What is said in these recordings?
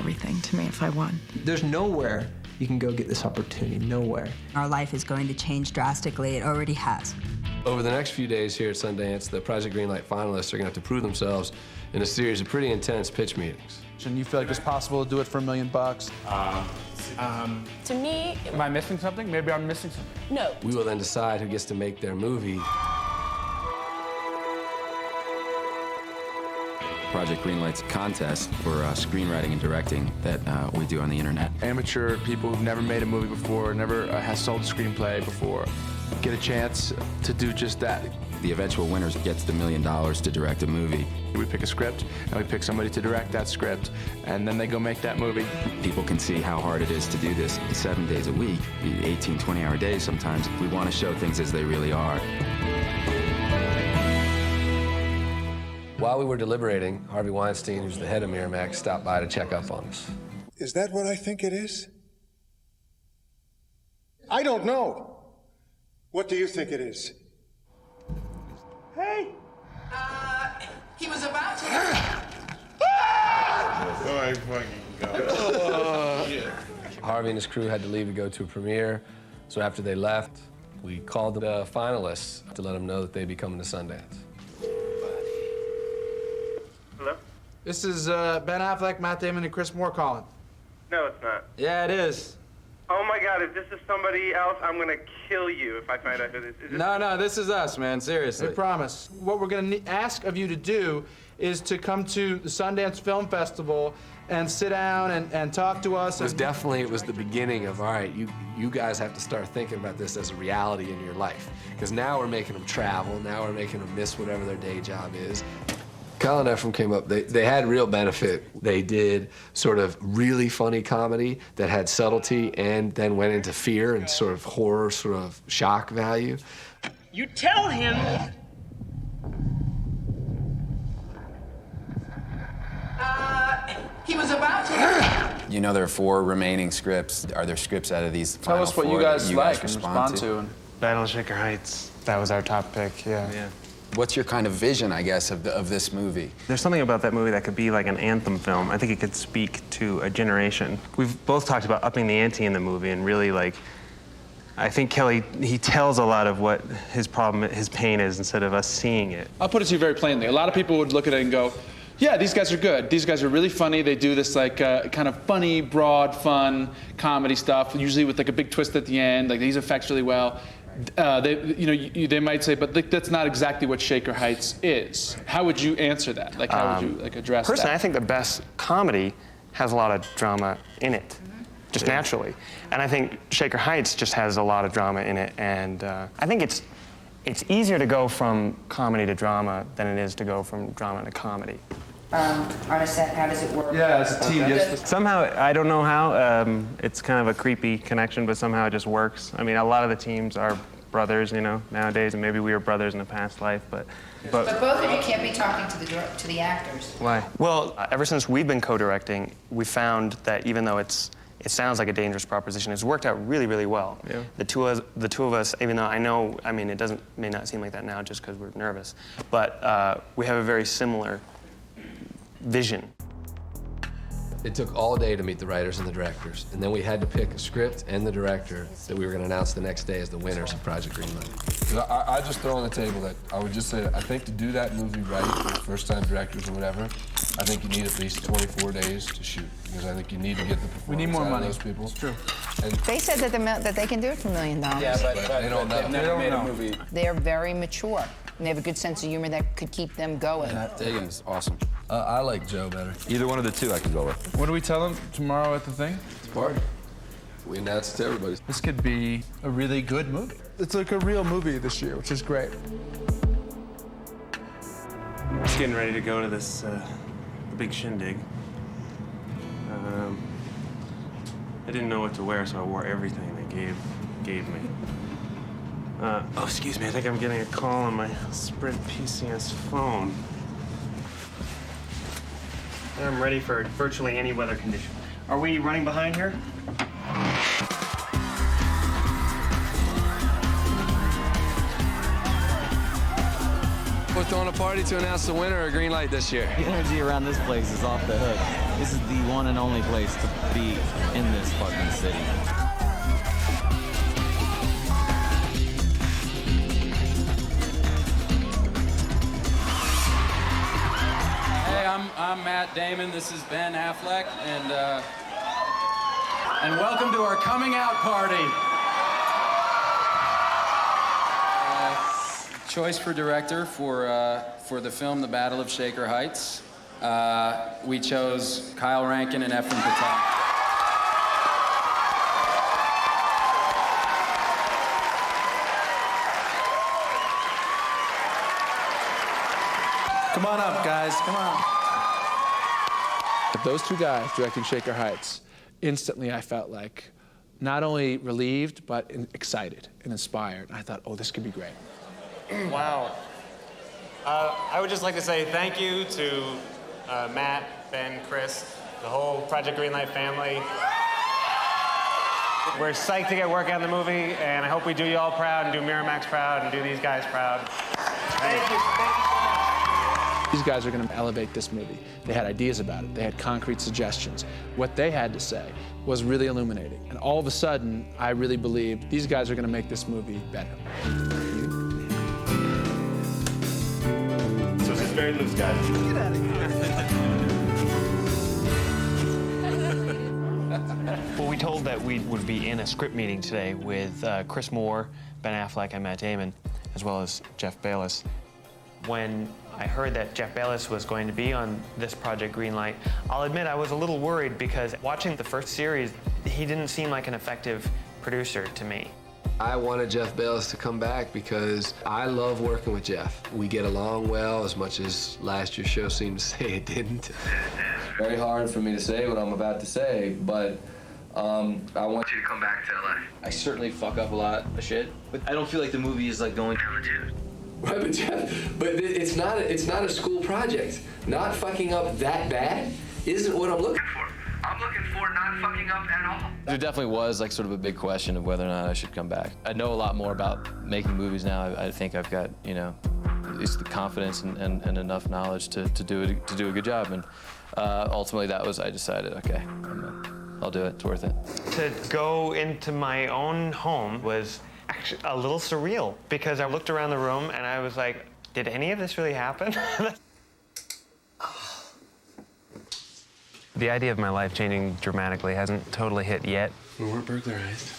everything to me if I won. There's nowhere you can go get this opportunity, nowhere. Our life is going to change drastically. It already has. Over the next few days here at Sundance, the Project Greenlight finalists are going to have to prove themselves in a series of pretty intense pitch meetings. And you feel like it's possible to do it for $1 million? To me... Am I missing something? Maybe I'm missing something. No. We will then decide who gets to make their movie. Project Greenlight's a contest for screenwriting and directing that we do on the internet. Amateur people who've never made a movie before, never has sold a screenplay before, get a chance to do just that. The eventual winner gets the $1 million to direct a movie. We pick a script, and we pick somebody to direct that script, and then they go make that movie. People can see how hard it is to do this 7 days a week, 18, 20-hour days sometimes. We want to show things as they really are. While we were deliberating, Harvey Weinstein, who's the head of Miramax, stopped by to check up on us. Is that what I think it is? I don't know. What do you think it is? Hey! He was about to. Oh, I fucking go. Harvey and his crew had to leave to go to a premiere, so after they left, we called the finalists to let them know that they'd be coming to Sundance. Hello? This is Ben Affleck, Matt Damon, and Chris Moore calling. No, it's not. Yeah, it is. Oh my God, if this is somebody else, I'm gonna kill you if I find out who this is. No, this is us, man, seriously. I promise. What we're gonna ask of you to do is to come to the Sundance Film Festival and sit down and talk to us. It was the beginning of, all right, you guys have to start thinking about this as a reality in your life. Because now we're making them travel, now we're making them miss whatever their day job is. Kyle and Ephraim came up, they had real benefit. They did sort of really funny comedy that had subtlety and then went into fear and sort of horror, sort of shock value. You tell him. He was about to. You know there are 4 remaining scripts. Are there scripts out of these Tell final us what 4 you guys that like and respond to. Battle of Shaker Heights. That was our top pick, yeah. What's your kind of vision, I guess, of this movie? There's something about that movie that could be like an anthem film. I think it could speak to a generation. We've both talked about upping the ante in the movie and really I think Kelly, he tells a lot of what his problem, his pain is instead of us seeing it. I'll put it to you very plainly. A lot of people would look at it and go, yeah, these guys are good. These guys are really funny. They do this kind of funny, broad, fun comedy stuff, usually with a big twist at the end. These effects really well. They might say, but that's not exactly what Shaker Heights is. How would you answer that? How would you address that? Personally, I think the best comedy has a lot of drama in it, just naturally. And I think Shaker Heights just has a lot of drama in it. And I think it's easier to go from comedy to drama than it is to go from drama to comedy. On a set, how does it work? Yeah, as a team, yes. Somehow, I don't know how, it's kind of a creepy connection, but somehow it just works. I mean, a lot of the teams are brothers, nowadays, and maybe we were brothers in a past life, but both of you can't be talking to the actors. Why? Well, ever since we've been co-directing, we found that even though it sounds like a dangerous proposition, it's worked out really, really well. Yeah. The two of us, even though it may not seem like that now just because we're nervous, but we have a very similar vision. It took all day to meet the writers and the directors, and then we had to pick a script and the director that we were going to announce the next day as the winners of Project Greenlight. I just throw on the table that I would just say that I think to do that movie right, first-time directors or whatever, I think you need at least 24 days to shoot, because I think you need to get the performance we need more money. Of those people. It's true. And they said that they can do it for $1 million. Yeah, but they don't know. They've never made a movie. They're very mature, and they have a good sense of humor that could keep them going. Matt Damon is awesome. I like Joe better. Either one of the 2 I can go with. What do we tell them tomorrow at the thing? It's a party. We announced it to everybody. This could be a really good movie. It's like a real movie this year, which is great. Just getting ready to go to this big shindig. I didn't know what to wear, so I wore everything they gave me. Oh, excuse me, I think I'm getting a call on my Sprint PCS phone. I'm ready for virtually any weather condition. Are we running behind here? We're throwing a party to announce the winner of Greenlight this year. The energy around this place is off the hook. This is the one and only place to be in this fucking city. Hey, I'm Matt Damon. This is Ben Affleck, and welcome to our coming out party. Choice for director for the film The Battle of Shaker Heights. We chose Kyle Rankin and Ephraim Patel. Come on up, guys. Come on. Those two guys directing Shaker Heights, instantly I felt like not only relieved, but excited and inspired. And I thought, oh, this could be great. Wow. I would just like to say thank you to Matt, Ben, Chris, the whole Project Greenlight family. We're psyched to get working on the movie, and I hope we do you all proud and do Miramax proud and do these guys proud. Thank you. These guys are going to elevate this movie. They had ideas about it. They had concrete suggestions. What they had to say was really illuminating. And all of a sudden, I really believed these guys are going to make this movie better. So this is very loose, guys. Get out of here. Well, we told that we would be in a script meeting today with Chris Moore, Ben Affleck, and Matt Damon, as well as Jeff Bayless. When I heard that Jeff Bayless was going to be on this Project Greenlight, I'll admit I was a little worried because watching the first series, he didn't seem like an effective producer to me. I wanted Jeff Bayless to come back because I love working with Jeff. We get along well, as much as last year's show seemed to say it didn't. Very hard for me to say what I'm about to say, but I want you to come back to LA. I certainly fuck up a lot of shit, but I don't feel like the movie is like going down the tube. Right, but Jeff, but it's not a school project. Not fucking up that bad isn't what I'm looking for. I'm looking for not fucking up at all. There definitely was like sort of a big question of whether or not I should come back. I know a lot more about making movies now. I think I've got, you know, at least the confidence and enough knowledge to do a good job. And ultimately, I decided, okay, I'll do it. It's worth it. To go into my own home was actually a little surreal because I looked around the room and I was like, did any of this really happen? The idea of my life changing dramatically hasn't totally hit yet. We weren't burglarized.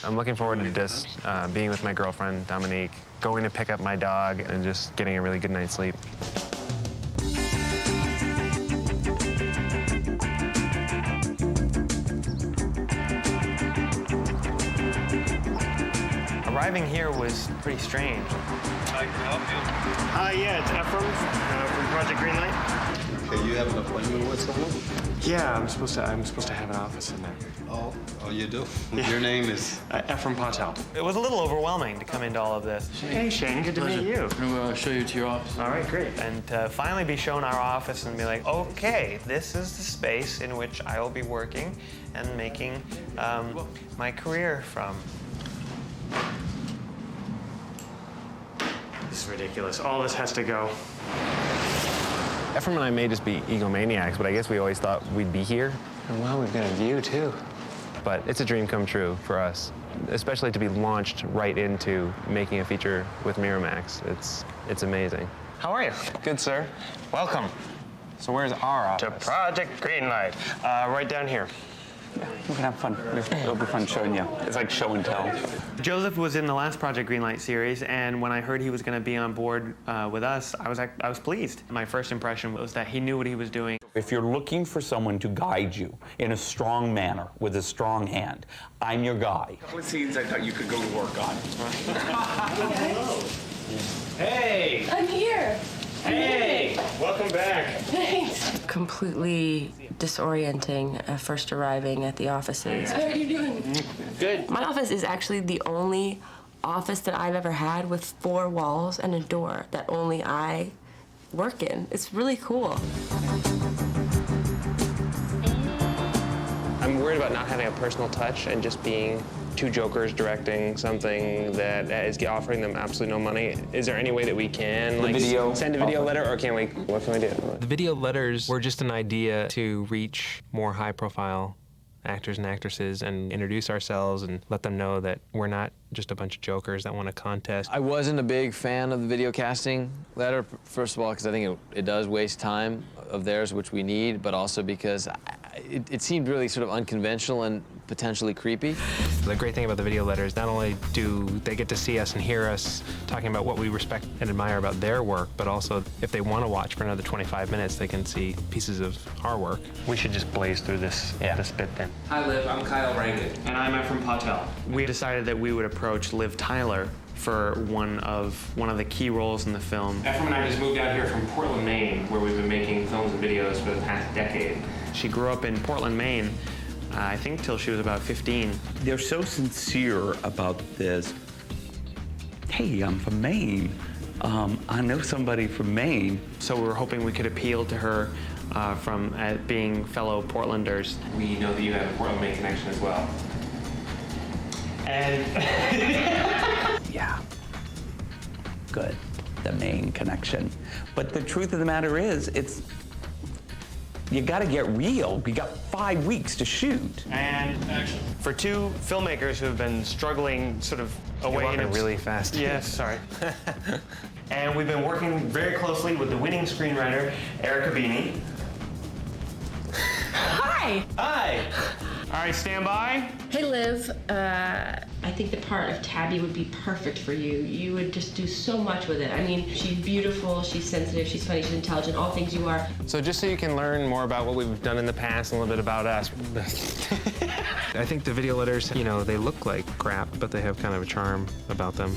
I'm looking forward to just being with my girlfriend, Dominique, going to pick up my dog, and just getting a really good night's sleep. Arriving here was pretty strange. I can help you. Yeah, it's Ephraim from Project Greenlight. Okay, you have an appointment with someone? Yeah, I'm supposed to have an office in there. Oh, you do? Yeah. Your name is? Ephraim Patel. It was a little overwhelming to come into all of this. Hey, Shane, good to meet you. I'll show you to your office. All right, great. And to finally be shown our office and be like, okay, this is the space in which I will be working and making my career from. This is ridiculous. All this has to go. Ephraim and I may just be egomaniacs, but I guess we always thought we'd be here. And well, we've got a view, too. But it's a dream come true for us, especially to be launched right into making a feature with Miramax. It's amazing. How are you? Good, sir. Welcome. So where's our office? To Project Greenlight. Right down here. Yeah, we can have fun. It'll be fun showing you. It's like show and tell. Joseph was in the last Project Greenlight series, and when I heard he was going to be on board with us, I was pleased. My first impression was that he knew what he was doing. If you're looking for someone to guide you in a strong manner with a strong hand, I'm your guy. A couple of scenes I thought you could go to work on. Hey! I'm here. Hey! Welcome back. Thanks. Completely disorienting first arriving at the offices. How are you doing? Good. My office is actually the only office that I've ever had with 4 walls and a door that only I work in. It's really cool. I'm worried about not having a personal touch and just being two jokers directing something that is offering them absolutely no money. Is there any way that we can send a video letter, or can we? What can we do? The video letters were just an idea to reach more high-profile actors and actresses and introduce ourselves and let them know that we're not just a bunch of jokers that want to contest. I wasn't a big fan of the video casting letter, first of all, because I think it does waste time of theirs, which we need, but also because it seemed really sort of unconventional and potentially creepy. The great thing about the video letters, not only do they get to see us and hear us talking about what we respect and admire about their work, but also if they want to watch for another 25 minutes, they can see pieces of our work. We should just blaze through this bit then. Hi, Liv. I'm Kyle Rankin. And I'm Ephraim Patel. We decided that we would approach Liv Tyler for one of the key roles in the film. Ephraim and I just moved out here from Portland, Maine, where we've been making films and videos for the past decade. She grew up in Portland, Maine, I think till she was about 15. They're so sincere about this. Hey, I'm from Maine. I know somebody from Maine. So we were hoping we could appeal to her from being fellow Portlanders. We know that you have a Portland, Maine connection as well. And yeah, good, the Maine connection. But the truth of the matter is, you gotta get real. We got 5 weeks to shoot. And action. For two filmmakers who have been struggling sort of away in really fast. Yes, sorry. And we've been working very closely with the winning screenwriter, Erica Beanie. Hi! Hi! All right, stand by. Hey, Liv. I think the part of Tabby would be perfect for you. You would just do so much with it. I mean, she's beautiful, she's sensitive, she's funny, she's intelligent, all things you are. So just so you can learn more about what we've done in the past and a little bit about us. I think the video letters, you know, they look like crap, but they have kind of a charm about them.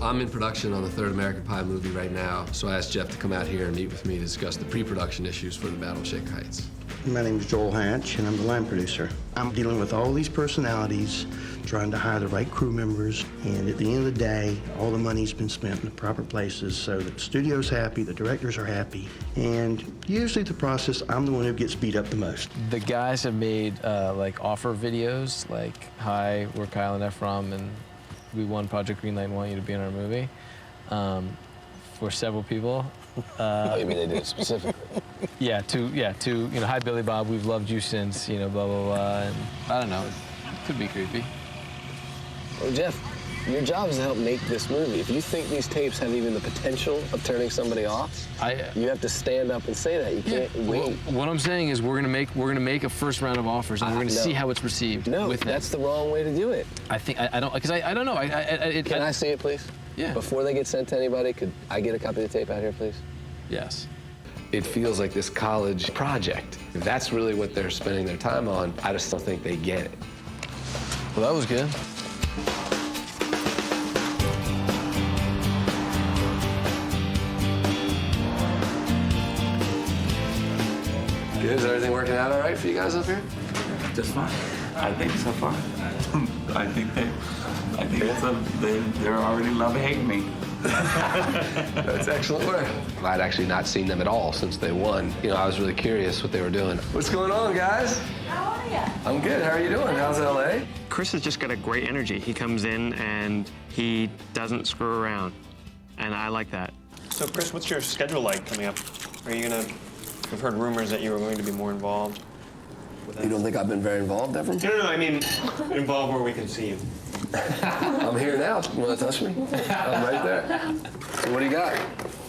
I'm in production on the third American Pie movie right now, so I asked Jeff to come out here and meet with me to discuss the pre-production issues for The Battle of Shaker Heights. My name's Joel Hatch, and I'm the line producer. I'm dealing with all these personalities, trying to hire the right crew members, and at the end of the day, all the money's been spent in the proper places so that the studio's happy, the directors are happy, and usually the process, I'm the one who gets beat up the most. The guys have made like offer videos, like, hi, we're Kyle and Ephraim, and we won Project Greenlight and want you to be in our movie, for several people. You mean they did it specifically? Yeah, you know, hi Billy Bob, we've loved you since, you know, blah, blah, blah, and I don't know, it could be creepy. Well, Jeff, your job is to help make this movie. If you think these tapes have even the potential of turning somebody off, you have to stand up and say that. You can't wait. Well, what I'm saying is we're gonna make a first round of offers, and we're gonna see how it's received. No, that's the wrong way to do it. I think I don't, because I don't know. Can I see it, please? Yeah. Before they get sent to anybody, could I get a copy of the tape out here, please? Yes. It feels like this college project. If that's really what they're spending their time on, I just don't think they get it. Well, that was good. Good. Is everything working out all right for you guys up here? Just fine. I think so far. I think they're already love-hating me. That's excellent work. I'd actually not seen them at all since they won. You know, I was really curious what they were doing. What's going on, guys? How are you? I'm good. How are you doing? How's LA? Chris has just got a great energy. He comes in and he doesn't screw around, and I like that. So, Chris, what's your schedule like coming up? Are you gonna? We've heard rumors that you were going to be more involved. You don't think I've been very involved, Ephraim? No, I mean involved where we can see you. I'm here now. You want to touch me? I'm right there. So what do you got?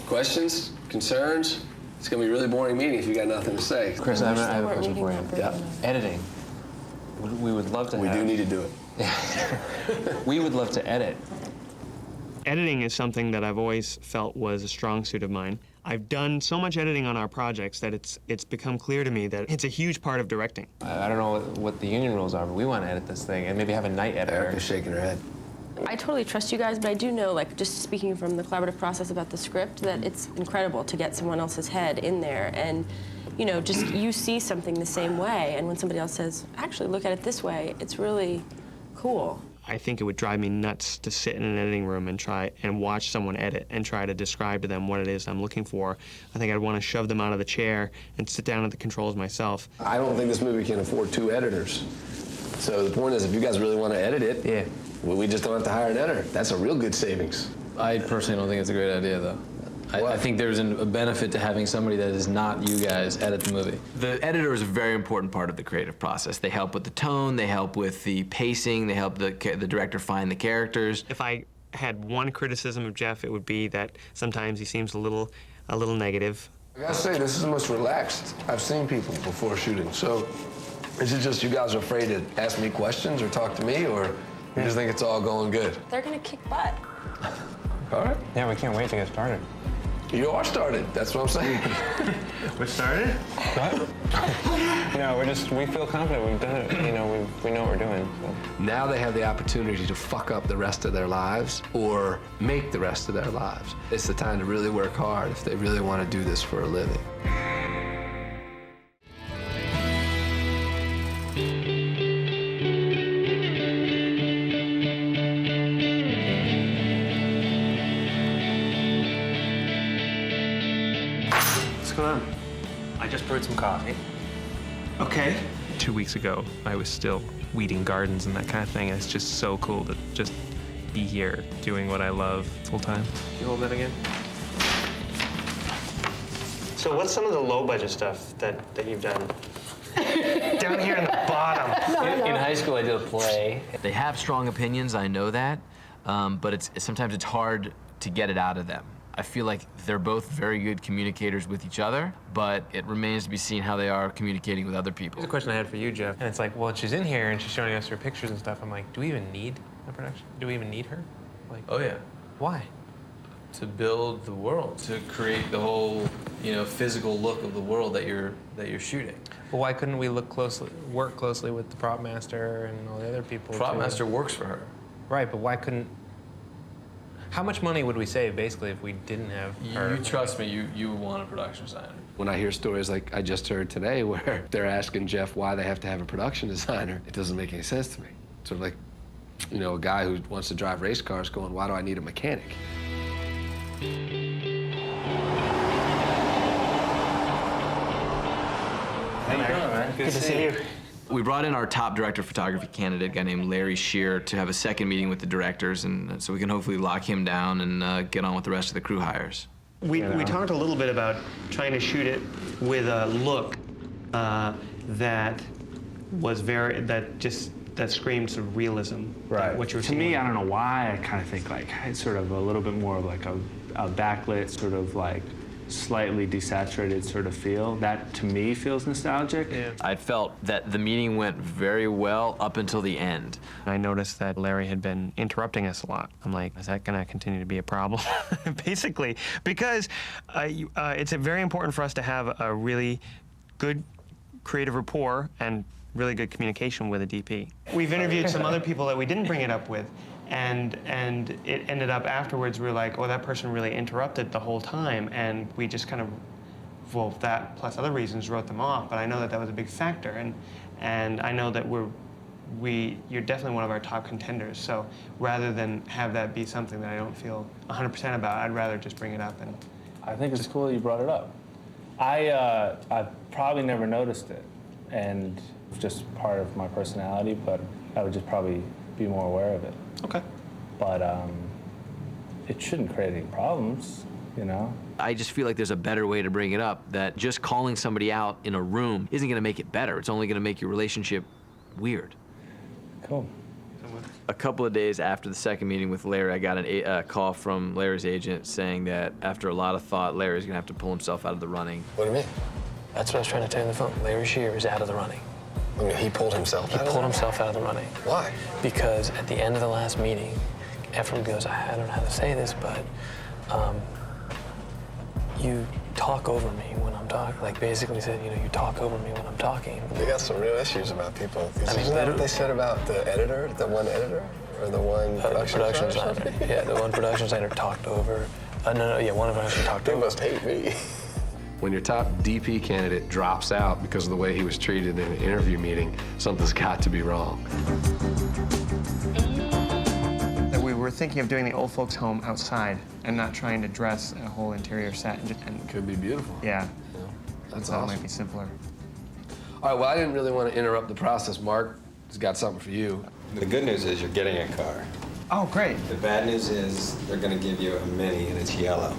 Questions? Concerns? It's going to be a really boring meeting if you got nothing to say. Chris, I have a question for you. Yeah. Editing. We would love to We do need to do it. We would love to edit. Editing is something that I've always felt was a strong suit of mine. I've done so much editing on our projects that it's become clear to me that it's a huge part of directing. I don't know what the union rules are, but we want to edit this thing and maybe have a night editor. Erica's shaking her head. I totally trust you guys, but I do know, like, just speaking from the collaborative process about the script, that it's incredible to get someone else's head in there and, you know, just you see something the same way, and when somebody else says, actually, look at it this way, it's really cool. I think it would drive me nuts to sit in an editing room and try and watch someone edit and try to describe to them what it is I'm looking for. I think I'd want to shove them out of the chair and sit down at the controls myself. I don't think this movie can afford 2 editors. So the point is, if you guys really want to edit it, well, we just don't have to hire an editor. That's a real good savings. I personally don't think it's a great idea, though. I think there's a benefit to having somebody that is not you guys edit the movie. The editor is a very important part of the creative process. They help with the tone, they help with the pacing, they help the director find the characters. If I had one criticism of Jeff, it would be that sometimes he seems a little negative. I gotta say, this is the most relaxed I've seen people before shooting. So, is it just you guys are afraid to ask me questions or talk to me, or you just think it's all going good? They're gonna kick butt. All right. Yeah, we can't wait to get started. You are started, that's what I'm saying. We're started? What? No, we feel confident. We've done it. You know, we know what we're doing. So. Now they have the opportunity to fuck up the rest of their lives or make the rest of their lives. It's the time to really work hard if they really want to do this for a living. I just brewed some coffee. Okay. 2 weeks ago, I was still weeding gardens and that kind of thing. It's just so cool to just be here doing what I love full time. You hold that again? So what's some of the low budget stuff that you've done? Down here in the bottom. In high school, I did a play. They have strong opinions, I know that, but sometimes it's hard to get it out of them. I feel like they're both very good communicators with each other, but it remains to be seen how they are communicating with other people. Here's a question I had for you, Jeff. And it's like, well, she's in here and she's showing us her pictures and stuff. I'm like, do we even need a production? Do we even need her? Like, Oh, yeah. why? To build the world, to create the whole, physical look of the world that you're shooting. Well, why couldn't we work closely with the prop master and all the other people? Prop master works for her. Right, but why couldn't? How much money would we save, basically, if we didn't have her? You trust me, you want a production designer. When I hear stories like I just heard today where they're asking Jeff why they have to have a production designer, it doesn't make any sense to me. Sort of like, a guy who wants to drive race cars going, why do I need a mechanic? How you doing, man? Good to see you. We brought in our top director of photography candidate, a guy named Larry Shia, to have a second meeting with the directors, and so we can hopefully lock him down and get on with the rest of the crew hires. We talked a little bit about trying to shoot it with a look that was that screamed sort of realism. Right. What you were to seeing. me, I don't know why, I kind of think like it's sort of a little bit more of like a backlit, sort of like slightly desaturated sort of feel. That, to me, feels nostalgic. Yeah. I felt that the meeting went very well up until the end. I noticed that Larry had been interrupting us a lot. I'm like, is that going to continue to be a problem? Basically, because it's very important for us to have a really good creative rapport and really good communication with a DP. We've interviewed some other people that we didn't bring it up with, and it ended up afterwards, we were like, oh, that person really interrupted the whole time, and we just kind of, well, that plus other reasons wrote them off, but I know that that was a big factor, and I know that you're definitely one of our top contenders, so rather than have that be something that I don't feel 100% about, I'd rather just bring it up. And I think it's cool that you brought it up. I probably never noticed it, and it's just part of my personality, but I would just probably be more aware of it. Okay. But it shouldn't create any problems, I just feel like there's a better way to bring it up, that just calling somebody out in a room isn't going to make it better. It's only going to make your relationship weird. Cool. A couple of days after the second meeting with Larry, I got a call from Larry's agent saying that after a lot of thought, Larry's going to have to pull himself out of the running. What do you mean? That's what I was trying to tell you on the phone. Larry Shia is out of the running. I mean, he pulled himself out? He pulled himself out of the running. Why? Because at the end of the last meeting, Ephraim goes, I don't know how to say this, but you talk over me when I'm talking. Like, basically said, you talk over me when I'm talking. They got some real issues about people. I mean, isn't that what they said about the editor, the one editor? Or the one production designer? Yeah, the one production designer talked over. One of them actually talked over. They must hate me. When your top DP candidate drops out because of the way he was treated in an interview meeting, something's got to be wrong. We were thinking of doing the old folks' home outside and not trying to dress a whole interior set. And could be beautiful. Yeah. That's awesome. awesome. It might be simpler. All right, well, I didn't really want to interrupt the process. Mark has got something for you. The good news is you're getting a car. Oh, great. The bad news is they're going to give you a Mini, and it's yellow.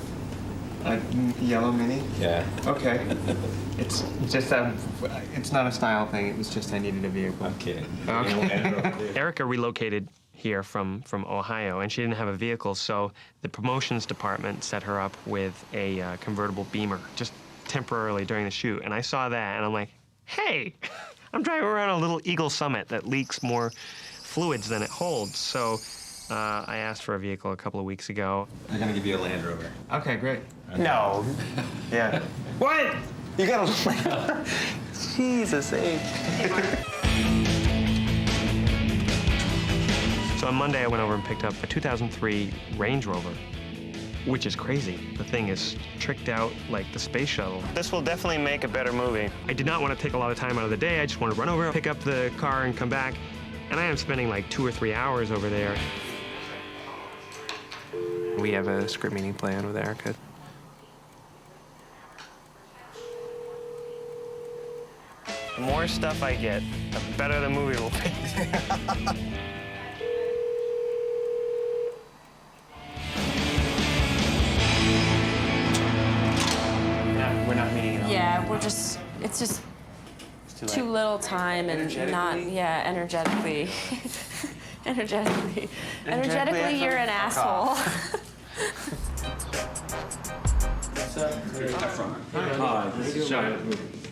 A yellow Mini? Yeah. Okay. It's just it's not a style thing. It was just I needed a vehicle. I'm kidding. Okay. Erica relocated here from Ohio, and she didn't have a vehicle, so the promotions department set her up with a convertible Beamer, just temporarily during the shoot. And I saw that, and I'm like, hey, I'm driving around a little Eagle Summit that leaks more fluids than it holds. So I asked for a vehicle a couple of weeks ago. They're going to give you a Land Rover. Okay, great. Okay. No. Yeah. What? You got a Land Rover? Jesus, So on Monday, I went over and picked up a 2003 Range Rover, which is crazy. The thing is tricked out like the space shuttle. This will definitely make a better movie. I did not want to take a lot of time out of the day. I just want to run over, pick up the car, and come back. And I am spending like 2 or 3 hours over there. We have a script meeting planned with Erica. The more stuff I get, the better the movie will be. We're not meeting at all. Yeah, it's just too little time and not, yeah, energetically. Energetically, you're an asshole. Hi, this is Shia.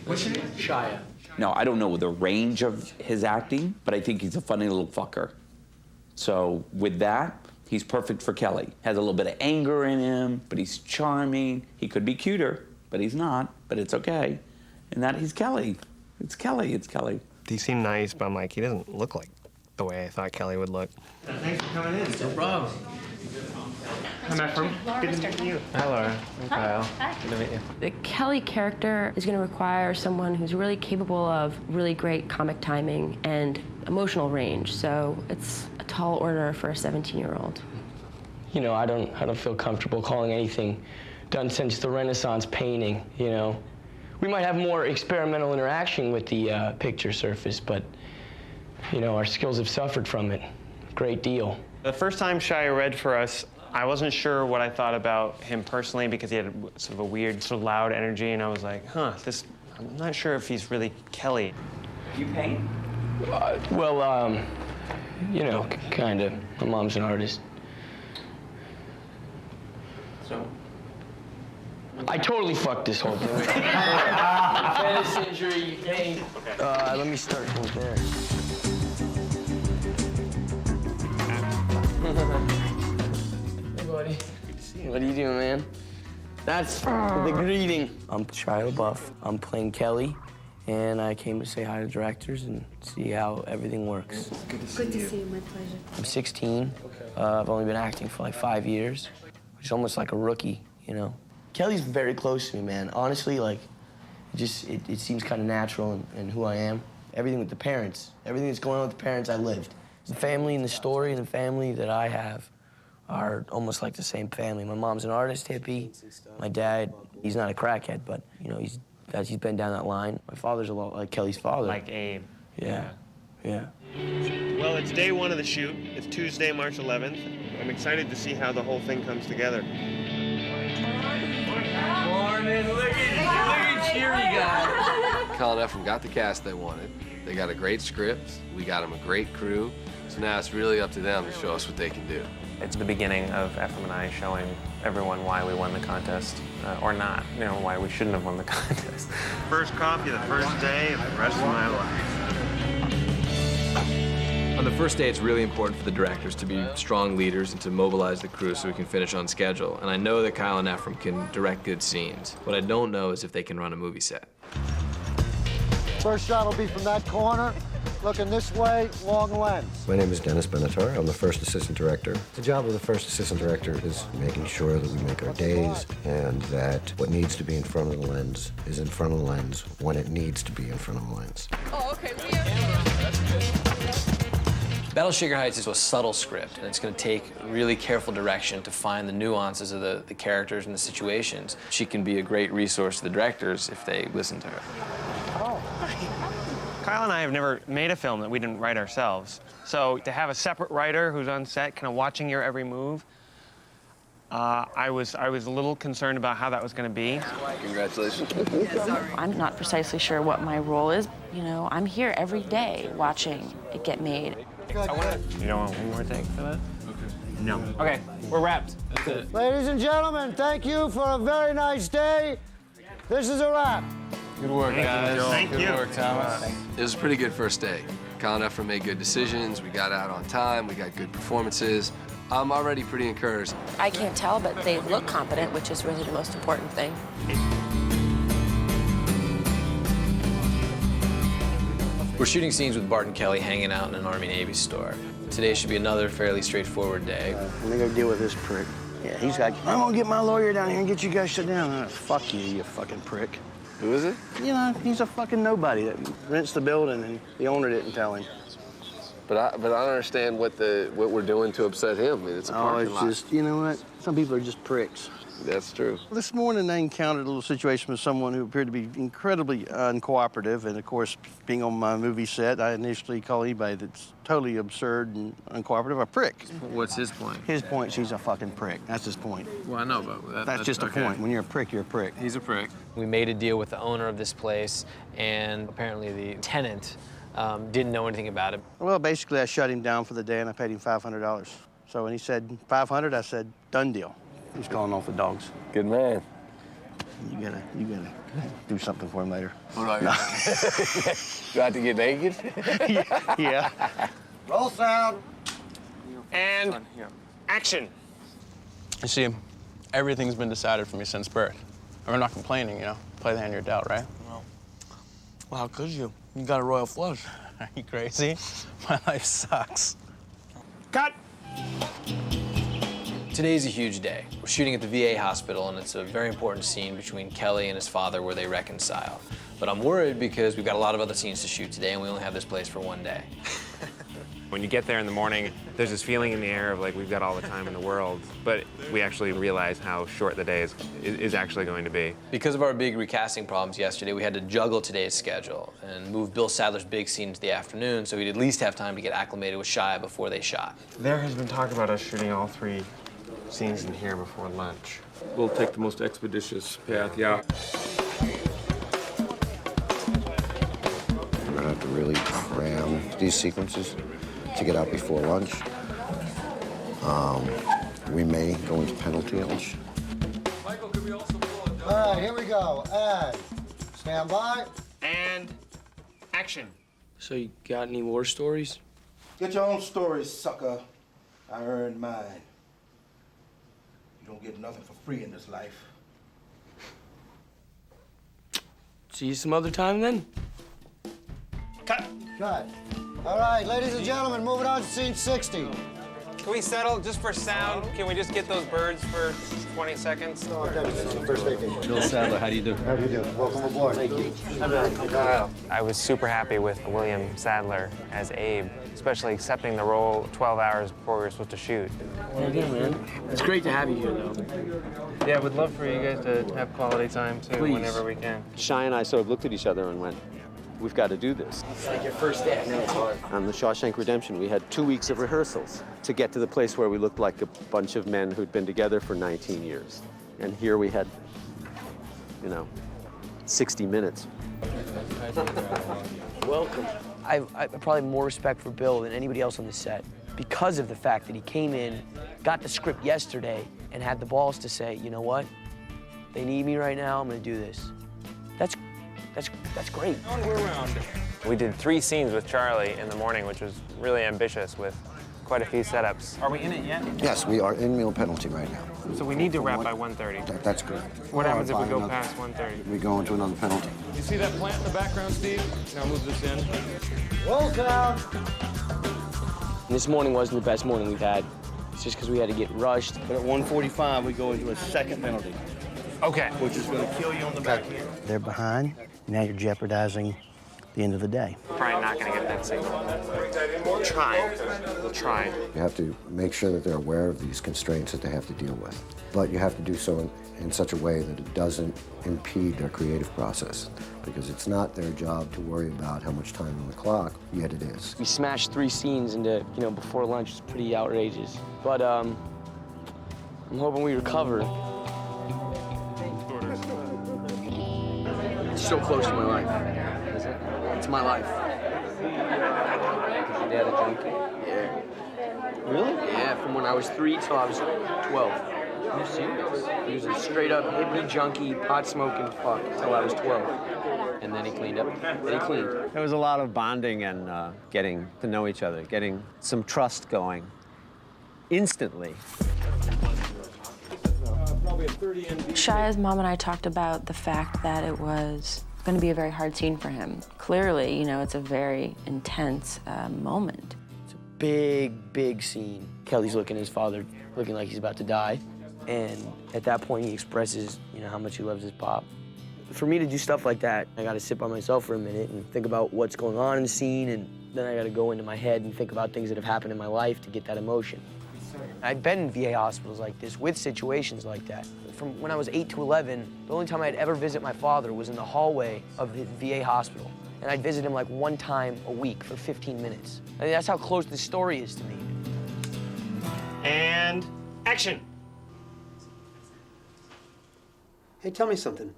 What's your name? Shia. No, I don't know the range of his acting, but I think he's a funny little fucker. So with that, he's perfect for Kelly. Has a little bit of anger in him, but he's charming. He could be cuter, but he's not, but it's okay. And that he's Kelly. It's Kelly, it's Kelly. He seemed nice, but I'm like, he doesn't look like the way I thought Kelly would look. Thanks for coming in. No problem. Hi, Ephraim. Good to meet you. Hi, Laura. I'm Kyle. Hi. Good to meet you. The Kelly character is going to require someone who's really capable of really great comic timing and emotional range. So it's a tall order for a 17-year-old. You know, I don't feel comfortable calling anything done since the Renaissance painting, you know. We might have more experimental interaction with the picture surface, but, you know, our skills have suffered from it a great deal. The first time Shia read for us, I wasn't sure what I thought about him personally because he had sort of a weird, sort of loud energy, and I was like, I'm not sure if he's really Kelly. You paint? Well, you know, kind of. My mom's an artist. So? I totally fucked this whole thing. Tennis injury, you paint. Let me start from there. Hey, buddy. What are you doing, man? That's the greeting. I'm Shia LaBeouf. I'm playing Kelly, and I came to say hi to directors and see how everything works. Good to see you. My pleasure. I'm 16. I've only been acting for like 5 years, which is almost like a rookie, you know. Kelly's very close to me, man. Honestly, like, it seems kind of natural in who I am. Everything with the parents, everything that's going on with the parents, I lived. The family and the story and the family that I have are almost like the same family. My mom's an artist hippie. My dad, he's not a crackhead, but, you know, he's been down that line. My father's a lot like Kelly's father. Like Abe. Yeah. Well, it's day one of the shoot. It's Tuesday, March 11th. I'm excited to see how the whole thing comes together. Morning, look at cheery guy. Colin Ephraim got the cast they wanted. They got a great script. We got them a great crew. So now it's really up to them to show us what they can do. It's the beginning of Ephraim and I showing everyone why we won the contest, or not, you know, why we shouldn't have won the contest. First copy the first day of the rest of my life. On the first day, it's really important for the directors to be strong leaders and to mobilize the crew so we can finish on schedule. And I know that Kyle and Ephraim can direct good scenes. What I don't know is if they can run a movie set. First shot will be from that corner. Looking this way, long lens. My name is Dennis Benatar. I'm the first assistant director. The job of the first assistant director is making sure that we make our days and that what needs to be in front of the lens is in front of the lens when it needs to be in front of the lens. Oh, okay. Battle of Shaker Heights is a subtle script, and it's going to take really careful direction to find the nuances of the characters and the situations. She can be a great resource to the directors if they listen to her. Kyle and I have never made a film that we didn't write ourselves. So to have a separate writer who's on set, kind of watching your every move, I was a little concerned about how that was going to be. Congratulations. I'm not precisely sure what my role is. You know, I'm here every day watching it get made. You don't want one more take for that? No. Okay, we're wrapped. That's it. Ladies and gentlemen, thank you for a very nice day. This is a wrap. Good work, guys. Thank you. Good work, Thomas. It was a pretty good first day. Kyle and Efren made good decisions. We got out on time. We got good performances. I'm already pretty encouraged. I can't tell, but they look competent, which is really the most important thing. We're shooting scenes with Bart and Kelly hanging out in an Army-Navy store. Today should be another fairly straightforward day. I'm gonna go deal with this prick. Yeah, he's like, I'm gonna get my lawyer down here and get you guys shut down. Fuck you, you fucking prick. Who is it? You know, he's a fucking nobody that rents the building and the owner didn't tell him. But I don't understand what we're doing to upset him. I mean, it's a parking lot. It's just, you know what? Some people are just pricks. That's true. This morning, I encountered a little situation with someone who appeared to be incredibly uncooperative. And of course, being on my movie set, I initially call anybody that's totally absurd and uncooperative a prick. What's his point? His point is he's a fucking prick. That's his point. Well, I know, but That's just a point. When you're a prick, you're a prick. He's a prick. We made a deal with the owner of this place, and apparently the tenant didn't know anything about it. Well, basically, I shut him down for the day, and I paid him $500. So when he said $500, I said, done deal. He's calling off the dogs. Good man. You gotta do something for him later. What do I Do I have to get naked? Yeah. Roll sound. And action. You see, everything's been decided for me since birth. I'm not complaining, you know. Play the hand you're dealt, right? Well, how could you? You got a royal flush. Are you crazy? My life sucks. Cut! Today's a huge day. We're shooting at the VA hospital, and it's a very important scene between Kelly and his father where they reconcile. But I'm worried because we've got a lot of other scenes to shoot today, and we only have this place for one day. When you get there in the morning, there's this feeling in the air of like we've got all the time in the world, but we actually realize how short the day is actually going to be. Because of our big recasting problems yesterday, we had to juggle today's schedule and move Bill Sadler's big scene to the afternoon so we'd at least have time to get acclimated with Shia before they shot. There has been talk about us shooting all 3 scenes in here before lunch. We'll take the most expeditious path, yeah. We're gonna have to really cram these sequences to get out before lunch. We may go into penalty lunch. All right, here we go. And stand by. And action. So you got any war stories? Get your own stories, sucker. I earned mine. You don't get nothing for free in this life. See you some other time then? Cut. Cut. All right, ladies and gentlemen, moving on to scene 60. Can we settle just for sound? Can we just get those birds for 20 seconds? First vacation. Bill Sadler, how do you do? How do you do? Welcome aboard. Thank you. I was super happy with William Sadler as Abe, especially accepting the role 12 hours before we were supposed to shoot. Yeah, man. It's great to have you here, though. Yeah, we'd love for you guys to have quality time, too, Please. whenever we can. Shia and I sort of looked at each other and went, we've got to do this. It's like your first day. I know it's hard. On The Shawshank Redemption, we had 2 weeks of rehearsals to get to the place where we looked like a bunch of men who'd been together for 19 years. And here we had, 60 minutes. Welcome. I probably have more respect for Bill than anybody else on the set because of the fact that he came in, got the script yesterday, and had the balls to say, you know what? They need me right now. I'm going to do this. That's great. We did 3 scenes with Charlie in the morning, which was really ambitious with quite a few setups. Are we in it yet? Yes, we are in meal penalty right now. So we need to wrap by 1:30. That's correct. What happens if we go Another- past 1:30? We go into another penalty. You see that plant in the background, Steve? Now move this in. Roll down. This morning wasn't the best morning we've had. It's just because we had to get rushed. But at 1:45, we go into a second penalty. Okay. Which is going to kill you on the back end. They're behind. Now you're jeopardizing the end of the day. Probably not going to get that signal. We'll try. We'll try. You have to make sure that they're aware of these constraints that they have to deal with. But you have to do so in such a way that it doesn't impede their creative process, because it's not their job to worry about how much time on the clock, yet it is. We smashed 3 scenes into, before lunch. It's pretty outrageous. But I'm hoping we recover. It's so close to my life. Is it? It's my life. Is your dad a junkie? Yeah. Really? Yeah, from when I was 3 till I was 12. Are you serious? He was a straight up hippie junkie, pot smoking fuck till I was 12. And then he cleaned up. Then he cleaned. There was a lot of bonding and getting to know each other, getting some trust going instantly. Shia's mom and I talked about the fact that it was going to be a very hard scene for him. Clearly, it's a very intense moment. It's a big, big scene. Kelly's looking at his father, looking like he's about to die. And at that point, he expresses, how much he loves his pop. For me to do stuff like that, I got to sit by myself for a minute and think about what's going on in the scene, and then I got to go into my head and think about things that have happened in my life to get that emotion. I'd been in VA hospitals like this with situations like that. From when I was 8 to 11, the only time I'd ever visit my father was in the hallway of the VA hospital. And I'd visit him like 1 time a week for 15 minutes. I mean, that's how close this story is to me. And action. Hey, tell me something.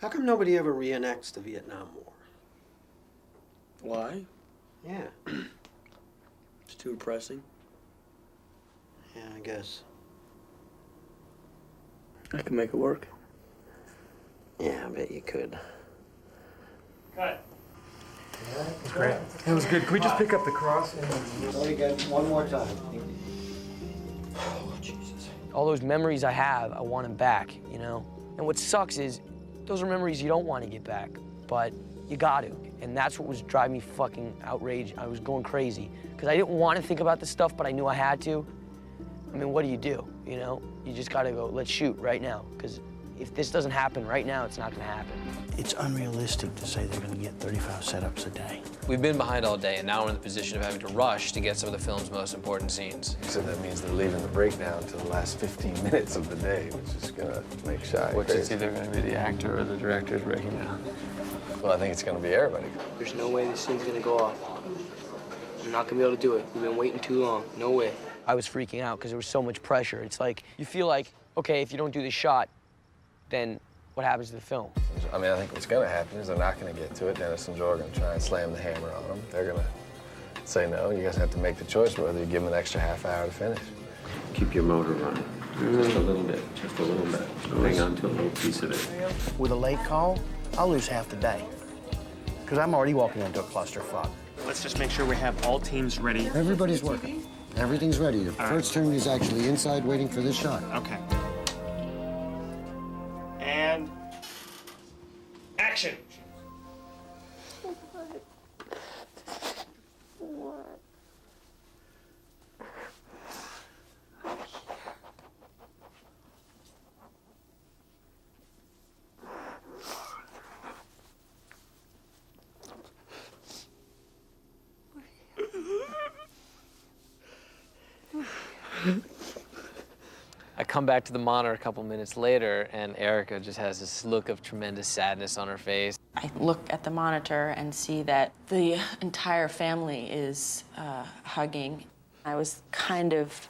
How come nobody ever reenacts the Vietnam War? Why? Yeah. It's too depressing. Yeah, I guess. I can make it work. Yeah, I bet you could. Cut. Great. That was good. Can we just pick up the cross? Only get one more time. Oh, Jesus. All those memories I have, I want them back, And what sucks is, those are memories you don't want to get back, but you got to. And that's what was driving me fucking outraged. I was going crazy. Because I didn't want to think about this stuff, but I knew I had to. I mean, what do? You just got to go, let's shoot right now. Because if this doesn't happen right now, it's not going to happen. It's unrealistic to say they're going to get 35 setups a day. We've been behind all day, and now we're in the position of having to rush to get some of the film's most important scenes. So that means they're leaving the breakdown to the last 15 minutes of the day, which is gonna make Shia Which is crazy. either going to be the actor or the director's breaking down. Well, I think it's gonna be everybody. There's no way this scene's going to go off. I'm not going to be able to do it. We've been waiting too long. No way. I was freaking out because there was so much pressure. It's like, you feel like, okay, if you don't do this shot, then what happens to the film? I mean, I think what's gonna happen is they're not gonna get to it. Dennis and Joe are gonna try and slam the hammer on them. They're gonna say no. You guys have to make the choice whether you give them an extra half hour to finish. Keep your motor running. Just a little bit, just a little bit. Hang on to a little piece of it. With a late call, I'll lose half the day. Because I'm already walking into a clusterfuck. Let's just make sure we have all teams ready. Everybody's working. Everything's ready. The first turn is actually inside waiting for this shot. Okay. And action. I come back to the monitor a couple minutes later, and Erica just has this look of tremendous sadness on her face. I look at the monitor and see that the entire family is hugging. I was kind of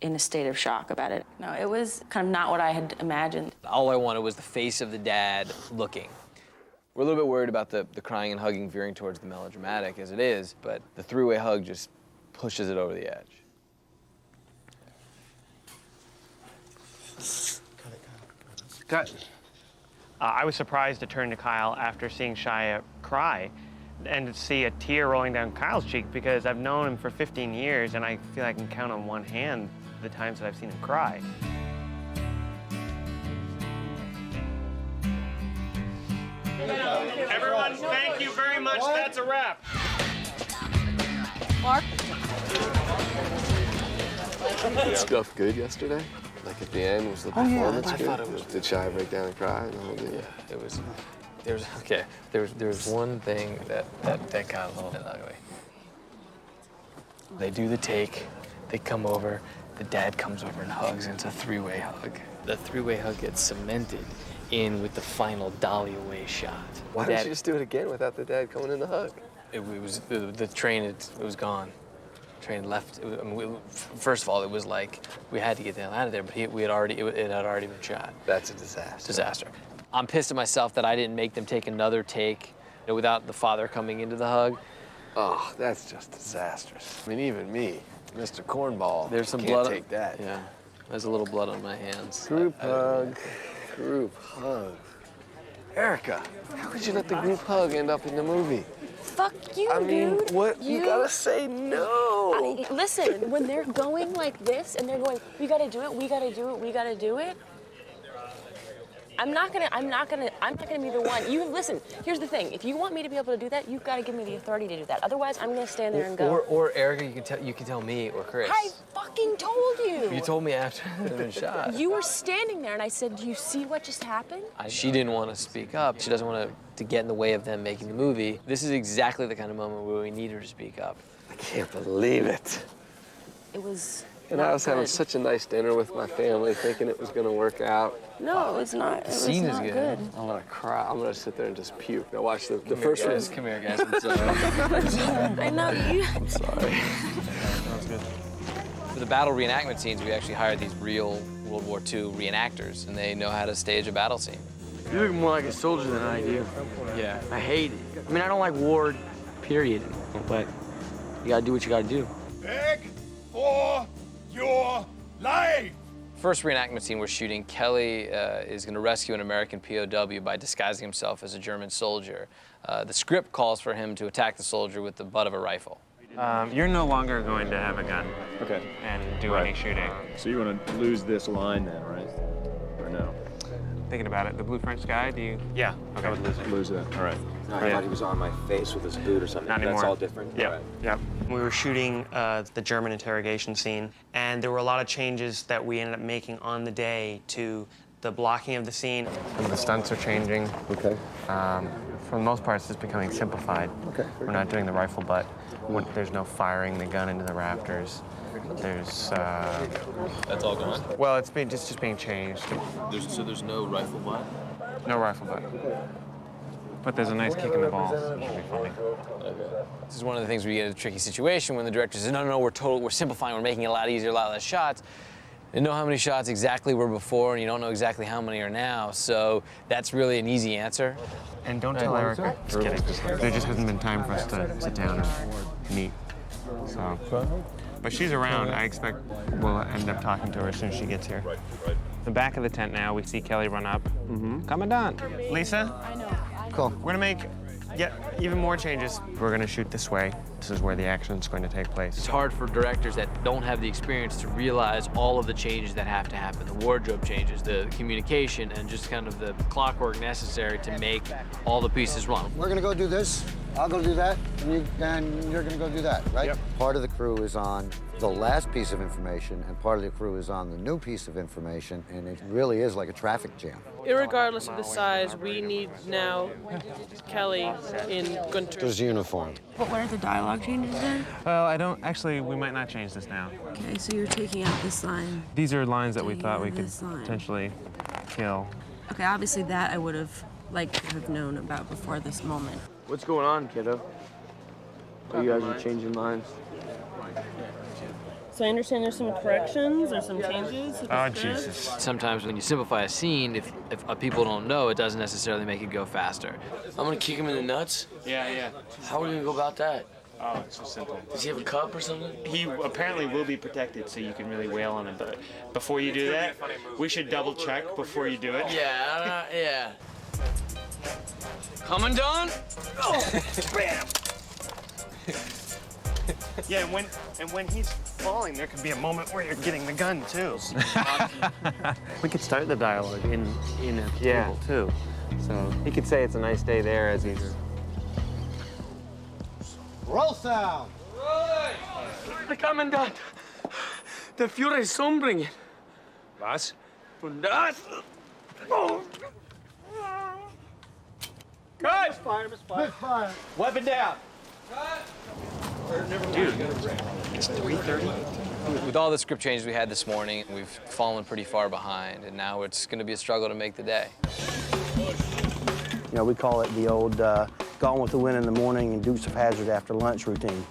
in a state of shock about it. No, it was kind of not what I had imagined. All I wanted was the face of the dad looking. We're a little bit worried about the crying and hugging veering towards the melodramatic as it is, but the three-way hug just pushes it over the edge. Cut. I was surprised to turn to Kyle after seeing Shia cry, and to see a tear rolling down Kyle's cheek because I've known him for 15 years and I feel I can count on one hand the times that I've seen him cry. Everyone, thank you very much. That's a wrap. Mark? Stuff good yesterday? Like at the end, was the performance good? I thought it was. Did Shia break down and cry? And the whole thing? Yeah, it was. There's one thing that got a little bit ugly. They do the take, they come over, the dad comes over and hugs, and it's a three-way hug. The three-way hug gets cemented in with the final dolly away shot. Why didn't you just do it again without the dad coming in to hug? It was the train. It was gone. Train left. First of all, it was like we had to get the hell out of there, but it had already been shot. That's a disaster. Disaster. I'm pissed at myself that I didn't make them take another take without the father coming into the hug. Oh, that's just disastrous. I mean, even me, Mr. Cornball, there's some can't blood. take that. Yeah, there's a little blood on my hands. Group hug. Group hug. Erica, how could you let the group hug end up in the movie? Fuck you, I mean, dude. what? You gotta say no. Listen, when they're going like this and they're going, we gotta do it, we gotta do it, we gotta do it. I'm not gonna be the one. You listen, here's the thing. If you want me to be able to do that, you've gotta give me the authority to do that. Otherwise, I'm gonna stand there and go. Or Erica, you can tell me or Chris. I fucking told you. You told me after they've been shot. You were standing there and I said, do you see what just happened? She didn't want to speak up. She doesn't want to get in the way of them making the movie. This is exactly the kind of moment where we need her to speak up. I can't believe it. It was. And I was having such a nice dinner with my family, thinking it was gonna work out. No, it was not. It was not good. I'm gonna cry. I'm gonna sit there and just puke. Now watch the first one. Come here, guys. I'm sorry. I know you. I'm sorry. That was good. For the battle reenactment scenes, we actually hired these real World War II reenactors, and they know how to stage a battle scene. You look more like a soldier than I do. Yeah. I hate it. I mean, I don't like war, period. But you gotta do what you gotta do. Beg for your life! First reenactment scene we're shooting, Kelly is going to rescue an American POW by disguising himself as a German soldier. The script calls for him to attack the soldier with the butt of a rifle. You're no longer going to have a gun. Okay. And do any shooting. So you're going to lose this line then, right? Or no? Thinking about it, the blue French guy, do you? Yeah, okay. I would lose it. Lose it, all right. I thought he was on my face with his boot or something. Not anymore. That's all different? Yeah, All right. yeah. We were shooting the German interrogation scene, and there were a lot of changes that we ended up making on the day to the blocking of the scene. And the stunts are changing. Okay. For the most part, it's just becoming simplified. Okay. We're not doing the rifle butt. There's no firing the gun into the rafters. There's, That's all gone? Well, it's just being changed. So there's no rifle butt? No rifle butt. But there's a nice kick in the balls. It should be funny. This is one of the things where you get a tricky situation when the director says, no, we're simplifying, we're making it a lot easier, a lot less shots. You know how many shots exactly were before, and you don't know exactly how many are now, so that's really an easy answer. And don't tell Erica. Just kidding. There just hasn't been time for us to sit down and meet. So, but she's around. I expect we'll end up talking to her as soon as she gets here. The back of the tent now, we see Kelly run up. Commandant. Lisa? I know. Cool. We're gonna make even more changes. We're gonna shoot this way. This is where the action's going to take place. It's hard for directors that don't have the experience to realize all of the changes that have to happen, the wardrobe changes, the communication, and just kind of the clockwork necessary to make all the pieces run. We're gonna go do this, I'll go do that, and you're gonna go do that, right? Yep. Part of the crew is on the last piece of information, and part of the crew is on the new piece of information, and it really is like a traffic jam. Irregardless of the size, we need now Kelly in Gunter's There's uniform. But what are the dialogue changes then? Well, actually, we might not change this now. Okay, so you're taking out this line. These are lines that we thought we could This line. potentially kill. Okay, obviously that I would have liked to have known about before this moment. What's going on, kiddo? You guys are changing minds. So I understand there's some corrections or some changes. Oh, Jesus. Sometimes when you simplify a scene, if people don't know, it doesn't necessarily make it go faster. I'm gonna kick him in the nuts? Yeah. How are we gonna go about that? Oh, it's so simple. Does he have a cup or something? He apparently will be protected, so you can really wail on him. But before you do that, we should double check before you do it. Yeah. Commandant? Oh, bam! Yeah, and when he's falling, there could be a moment where you're getting the gun, too. We could start the dialogue in a table, too. So He could say it's a nice day there as he's... Roll sound. Der Kommandant. Der Führer ist umbringen. Was? Und das... Oh. Cut! Misfire. Weapon down. Dude, it's 3:30. With all the script changes we had this morning, we've fallen pretty far behind, and now it's going to be a struggle to make the day. You know, we call it the old Gone with the Wind in the morning and Dukes of Hazzard after lunch routine.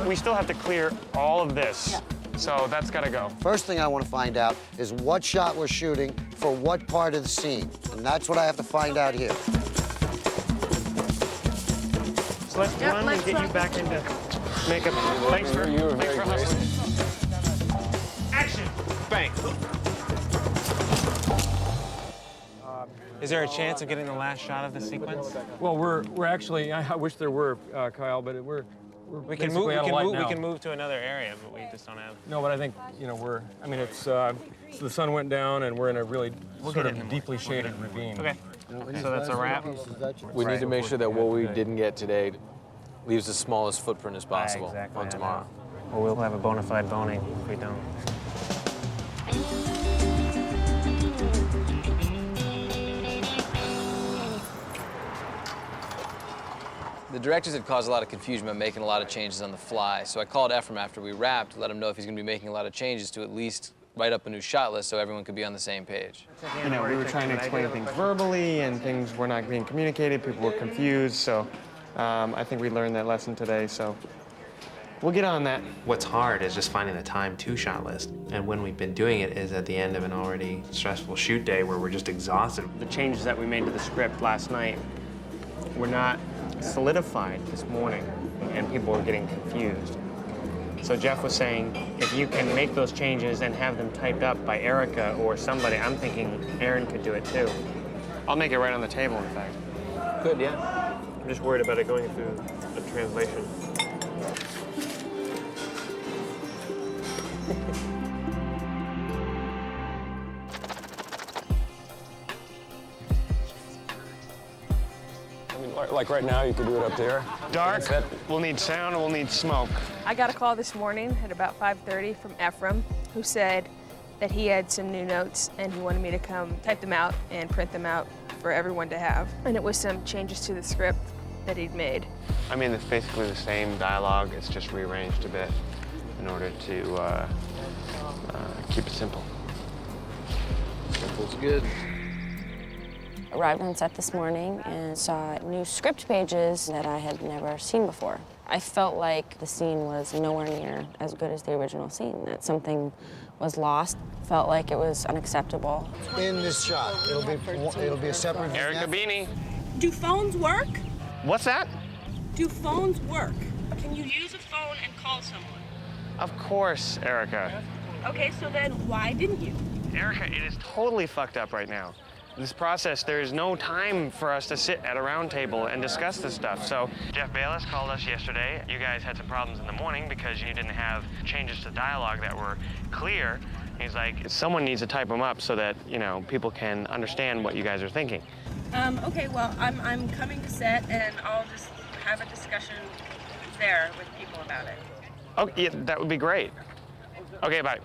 We still have to clear all of this, so that's got to go. First thing I want to find out is what shot we're shooting for what part of the scene. And that's what I have to find out here. So let's run and get you back into makeup. Thanks for hustling. Action! Bang. Is there a chance of getting the last shot of the sequence? Well, we're actually, I wish there were, Kyle, but We can move. We can move to another area, but we just don't have. No, but I think I mean, it's so the sun went down, and we're in a really sort of deeply shaded ravine. Okay. So that's a wrap. We need to make sure that what we didn't get today leaves the smallest footprint as possible Exactly, on tomorrow. Or we'll have a bona fide boning if we don't. The directors had caused a lot of confusion by making a lot of changes on the fly, so I called Ephraim after we wrapped to let him know if he's going to be making a lot of changes to at least write up a new shot list so everyone could be on the same page. You know, we were trying to explain things verbally, and things were not being communicated. People were confused, so I think we learned that lesson today. So we'll get on that. What's hard is just finding the time to shot list, and when we've been doing it is at the end of an already stressful shoot day where we're just exhausted. The changes that we made to the script last night were not solidified this morning, and people were getting confused. So Jeff was saying, if you can make those changes and have them typed up by Erica or somebody, I'm thinking Aaron could do it too. I'll make it right on the table, in fact. Good, yeah. I'm just worried about it going through the translation. Like right now, you could do it up there. Dark, we'll need sound, and we'll need smoke. I got a call this morning at about 5:30 from Ephraim, who said that he had some new notes and he wanted me to come type them out and print them out for everyone to have. And it was some changes to the script that he'd made. I mean, it's basically the same dialogue. It's just rearranged a bit in order to keep it simple. Simple's good. Arrived on set this morning and saw new script pages that I had never seen before. I felt like the scene was nowhere near as good as the original scene, that something was lost. Felt like it was unacceptable. In this shot, it'll be a separate Erica vignette. Beanie. Do phones work? What's that? Do phones work? Can you use a phone and call someone? Of course, Erica. Okay, so then why didn't you? Erica, it is totally fucked up right now. This process, there is no time for us to sit at a round table and discuss this stuff. So Jeff Bayless called us yesterday. You guys had some problems in the morning because you didn't have changes to dialogue that were clear. He's like, someone needs to type them up so that, you know, people can understand what you guys are thinking. Okay, well, I'm coming to set and I'll just have a discussion there with people about it. Oh, yeah, that would be great. Okay, bye.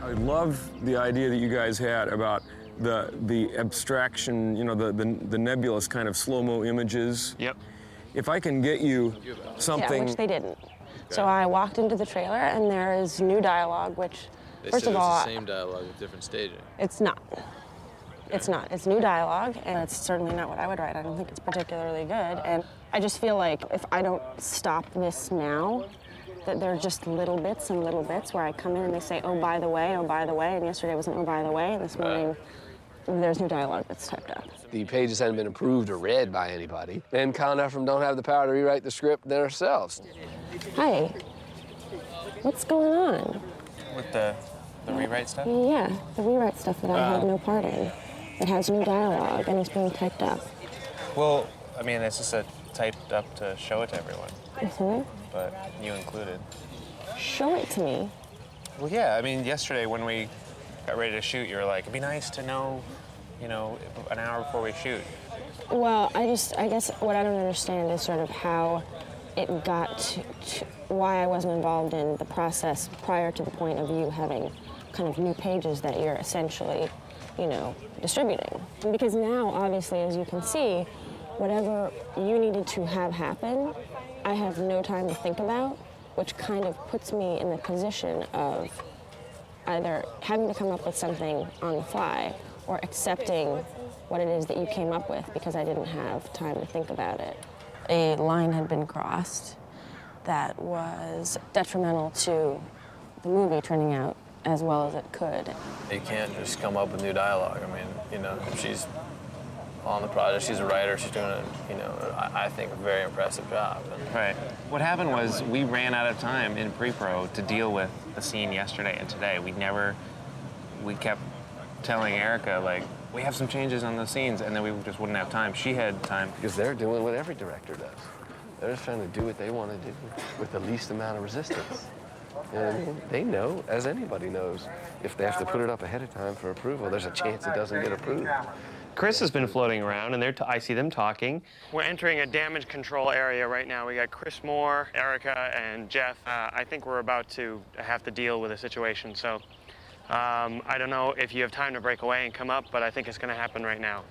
I love the idea that you guys had about the abstraction, you know, the nebulous kind of slow-mo images. Yep. If I can get you something... Yeah, which they didn't. So I walked into the trailer and there is new dialogue, which, first of all... It's the same dialogue with different staging. It's not. It's not. It's new dialogue, and it's certainly not what I would write. I don't think it's particularly good, and I just feel like if I don't stop this now, that there are just little bits and little bits where I come in and they say, oh, by the way, and yesterday was an oh, by the way, and this morning there's new dialogue that's typed up. The pages hadn't been approved or read by anybody, and Kyle and Ephraim don't have the power to rewrite the script themselves. Hi. What's going on? With the The rewrite stuff? Yeah, the rewrite stuff that I had no part in. It has new dialogue, and it's being typed up. Well, I mean, it's just typed up to show it to everyone. Mm-hmm. But you included. Show it to me. Well, yeah, I mean, yesterday when we got ready to shoot, you were like, it'd be nice to know, you know, an hour before we shoot. Well, I guess what I don't understand is sort of how it got to why I wasn't involved in the process prior to the point of you having kind of new pages that you're essentially, you know, distributing. Because now, obviously, as you can see, whatever you needed to have happen, I have no time to think about, which kind of puts me in the position of either having to come up with something on the fly or accepting what it is that you came up with because I didn't have time to think about it. A line had been crossed that was detrimental to the movie turning out as well as it could. You can't just come up with new dialogue. I mean, you know, she's on the project, she's a writer, she's doing I think a very impressive job. Right. What happened was we ran out of time in pre-pro to deal with the scene yesterday and today. We kept telling Erica, like, we have some changes on the scenes, and then we just wouldn't have time. She had time. Because they're doing what every director does. They're just trying to do what they want to do with the least amount of resistance. And they know, as anybody knows, if they have to put it up ahead of time for approval, there's a chance it doesn't get approved. Chris has been floating around, and I see them talking. We're entering a damage control area right now. We got Chris Moore, Erica, and Jeff. I think we're about to have to deal with a situation, so I don't know if you have time to break away and come up, but I think it's going to happen right now.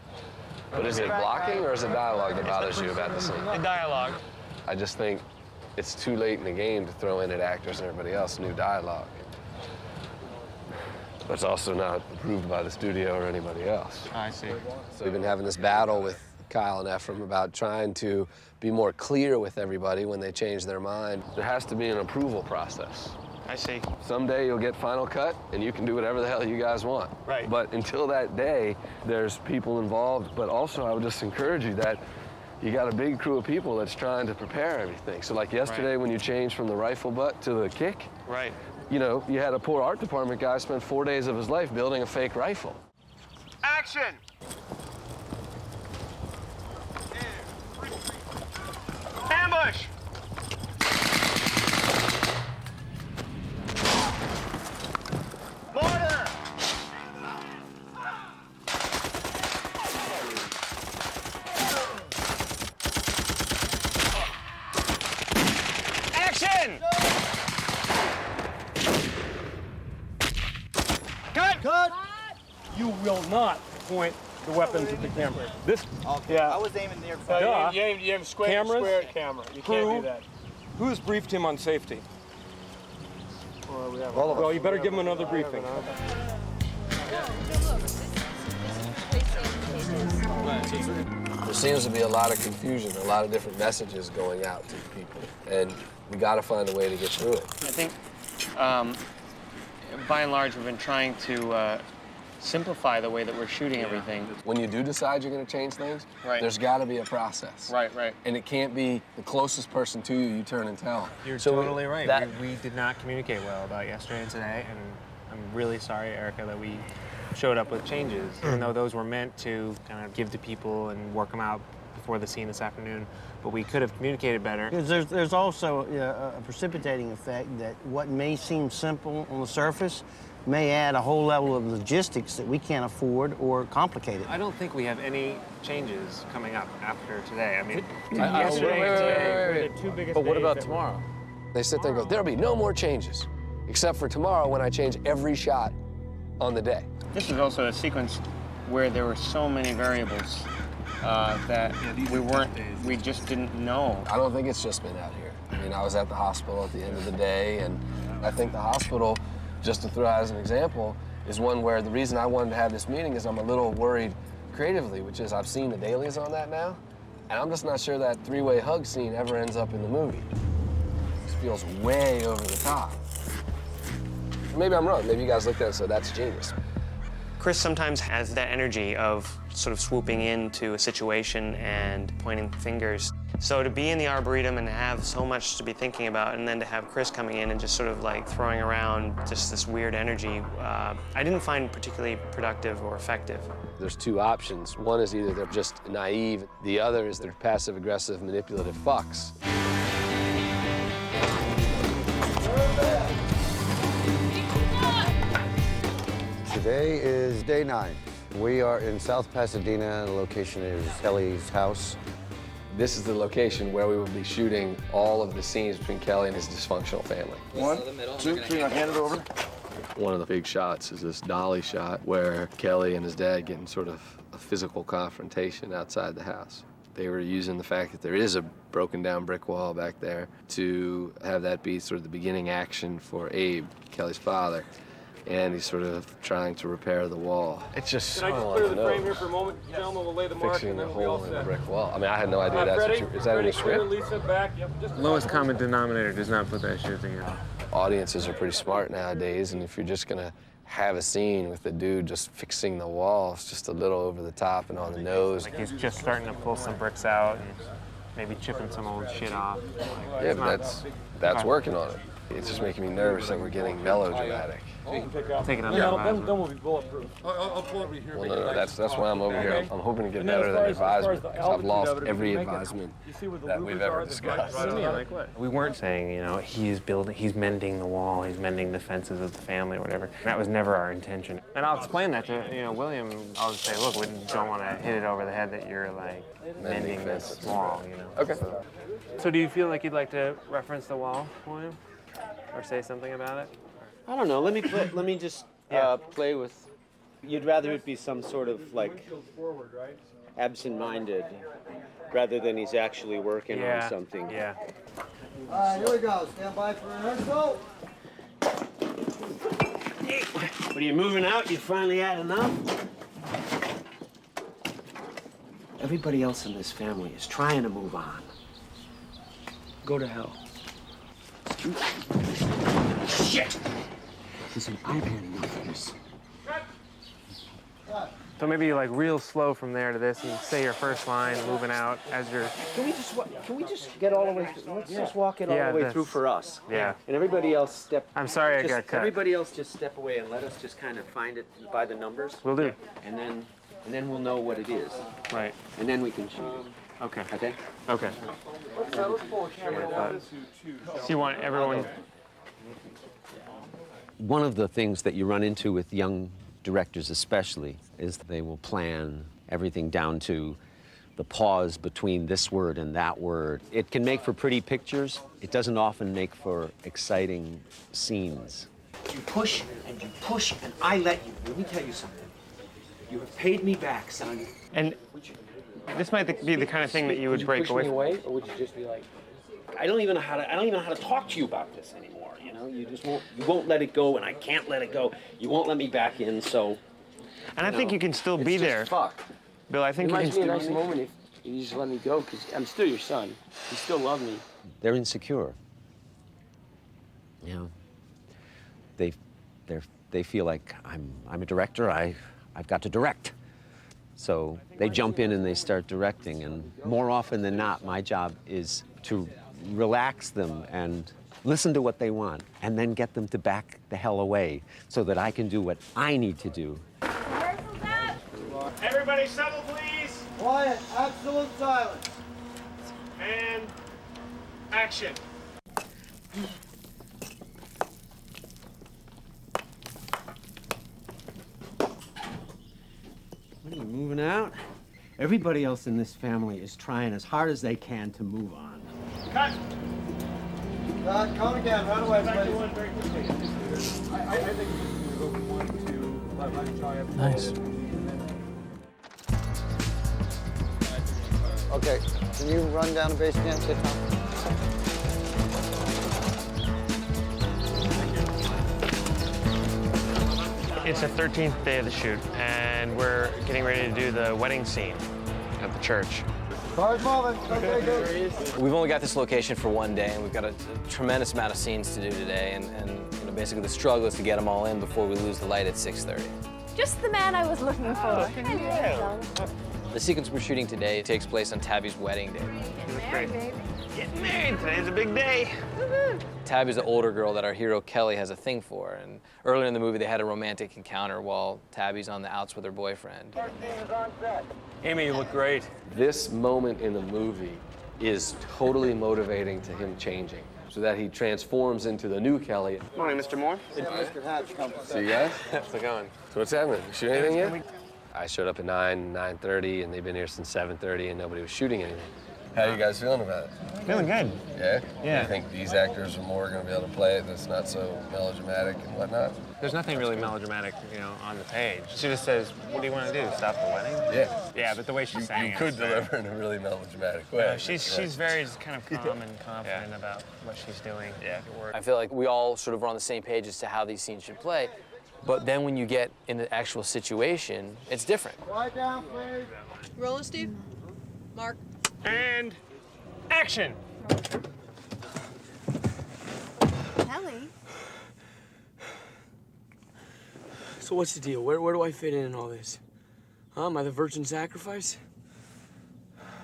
But is it blocking or is it dialogue that bothers you about the scene? The dialogue. I just think it's too late in the game to throw in at actors and everybody else new dialogue. But it's also not approved by the studio or anybody else. I see. So we've been having this battle with Kyle and Ephraim about trying to be more clear with everybody when they change their mind. There has to be an approval process. I see. Someday you'll get final cut and you can do whatever the hell you guys want. Right. But until that day, there's people involved. But also I would just encourage you that you got a big crew of people that's trying to prepare everything. So like yesterday when you changed from the rifle butt to the kick, right. You know, you had a poor art department guy spend 4 days of his life building a fake rifle. Action! Ambush! Mortar! Action! Cut! You will not point the weapons at the camera. This, yeah. I was aiming near. You aim square camera. You can't do that. Who's briefed him on safety? Well, you better give him another briefing. There seems to be a lot of confusion, a lot of different messages going out to people, and we got to find a way to get through it. I think, by and large, we've been trying to simplify the way that we're shooting everything. When you do decide you're going to change things, there's got to be a process. Right. And it can't be the closest person to you turn and tell. You're totally right. We did not communicate well about yesterday and today, and I'm really sorry, Erica, that we showed up with changes, even though those were meant to kind of give to people and work them out before the scene this afternoon. But we could have communicated better. Because there's also a precipitating effect that what may seem simple on the surface may add a whole level of logistics that we can't afford or complicate it. I don't think we have any changes coming up after today. I mean, yesterday and today. But what about tomorrow? They sit there and go, there'll be no more changes, except for tomorrow when I change every shot on the day. This is also a sequence where there were so many variables that we just didn't know. I don't think it's just been out here. I mean, I was at the hospital at the end of the day, and I think the hospital, just to throw out as an example, is one where the reason I wanted to have this meeting is I'm a little worried creatively, which is I've seen the dailies on that now, and I'm just not sure that three-way hug scene ever ends up in the movie. It feels way over the top. Maybe I'm wrong. Maybe you guys looked at it, so that's genius. Chris sometimes has that energy of sort of swooping into a situation and pointing fingers. So to be in the Arboretum and have so much to be thinking about, and then to have Chris coming in and just sort of like throwing around just this weird energy, I didn't find particularly productive or effective. There's two options. One is either they're just naive, the other is they're passive-aggressive, manipulative fucks. Today is day 9. We are in South Pasadena. The location is Kelly's house. This is the location where we will be shooting all of the scenes between Kelly and his dysfunctional family. 1, 2, 3, now hand it over. One of the big shots is this dolly shot where Kelly and his dad get in sort of a physical confrontation outside the house. They were using the fact that there is a broken down brick wall back there to have that be sort of the beginning action for Abe, Kelly's father. And he's sort of trying to repair the wall. It's just Can I just clear the frame here for a moment, gentlemen? We'll lay the mark fixing and the then we'll be all hole in the set. brick wall. I mean, I had no idea that's Freddie, what you, is that in the clear, script? Lisa, back. Yep, just Lowest common denominator does not put that shit together. Audiences are pretty smart nowadays, and if you're just gonna have a scene with the dude just fixing the wall, it's just a little over the top and on the nose. Like he's just starting to pull some bricks out and maybe chipping some old shit off. Yeah, but that's working on it. It's just making me nervous that we're getting melodramatic. Take it under then we'll be bulletproof. I'll pull over here. Well, no, that's why I'm over here. I'm hoping to get better than advisement, because I've lost every advisement that we've ever discussed. We weren't saying, you know, he's mending the wall, he's mending the fences of the family or whatever. That was never our intention. And I'll explain that to, you know, William. I'll just say, look, we don't want to hit it over the head that you're like mending this wall, you know. Okay. So do you feel like you'd like to reference the wall, William? Or say something about it? I don't know. Let me just play with. You'd rather it be some sort of like absent-minded, rather than he's actually working on something. Yeah. All right, here we go. Stand by for rehearsal. What are you moving out? You finally had enough? Everybody else in this family is trying to move on. Go to hell. Shit! Listen, I've had enough of this. So maybe like real slow from there to this and say your first line, moving out as you're... Can we just get all the way through? Let's just walk it all the way through for us. Yeah. And everybody else step... I'm sorry I got cut. Everybody else just step away and let us just kind of find it by the numbers. Will do. And then we'll know what it is. Right. And then we can shoot it. Okay. Okay? Okay. Let's pull a camera. So you want everyone... One of the things that you run into with young directors especially is they will plan everything down to the pause between this word and that word. It can make for pretty pictures. It doesn't often make for exciting scenes. You push and I let you. Let me tell you something. You have paid me back, son. And this might be the kind of thing that you would break away from. Away, or would you just be like, I don't even know how to talk to you about this anymore. You know, you just won't let it go, and I can't let it go. You won't let me back in, so. And I think you can still be there. Fuck. Bill, I think It you can might be a still nice moment if you just let me go, because I'm still your son. You still love me. They're insecure. You know, they feel like I'm a director. I've got to direct. So they jump in and they start directing, and more often than not, my job is to relax them and listen to what they want, and then get them to back the hell away so that I can do what I need to do. Everybody settle, please. Quiet, absolute silence. And action. What are you moving out? Everybody else in this family is trying as hard as they can to move on. Cut. Count again, run away, Back to please. one very quickly. I think we go from 1 to 11. Shia. Nice. Okay, can you run down to base camp, sit down? It's the 13th day of the shoot, and we're getting ready to do the wedding scene at the church. Cars moving. Okay, good. We've only got this location for one day, and we've got a tremendous amount of scenes to do today, and you know, basically the struggle is to get them all in before we lose the light at 6:30. Just the man I was looking for. The sequence we're shooting today takes place on Tabby's wedding day. That's great. Getting married, today's a big day. Tabby's the older girl that our hero Kelly has a thing for, and earlier in the movie they had a romantic encounter while Tabby's on the outs with her boyfriend. Amy, you look great. This moment in the movie is totally motivating to him changing, so that he transforms into the new Kelly. Morning, Mr. Moore. See you guys? How's it going? So what's happening? You shoot anything yet? I showed up at 9:30, and they've been here since 7:30, and nobody was shooting anything. How are you guys feeling about it? Feeling good. Yeah? Yeah. You think these actors are more going to be able to play it that's not so melodramatic and whatnot? There's nothing really melodramatic, on the page. She just says, "What do you want to do? Stop the wedding?" Yeah. Yeah, but the way she's saying You could deliver in a really melodramatic way. She's very just kind of calm and confident about what she's doing. Yeah. I feel like we all sort of are on the same page as to how these scenes should play, but then when you get in the actual situation, it's different. Quiet down, please. Roll it, Steve. Mark. And action. Kelly? So what's the deal? Where do I fit in all this? Huh? Am I the virgin sacrifice?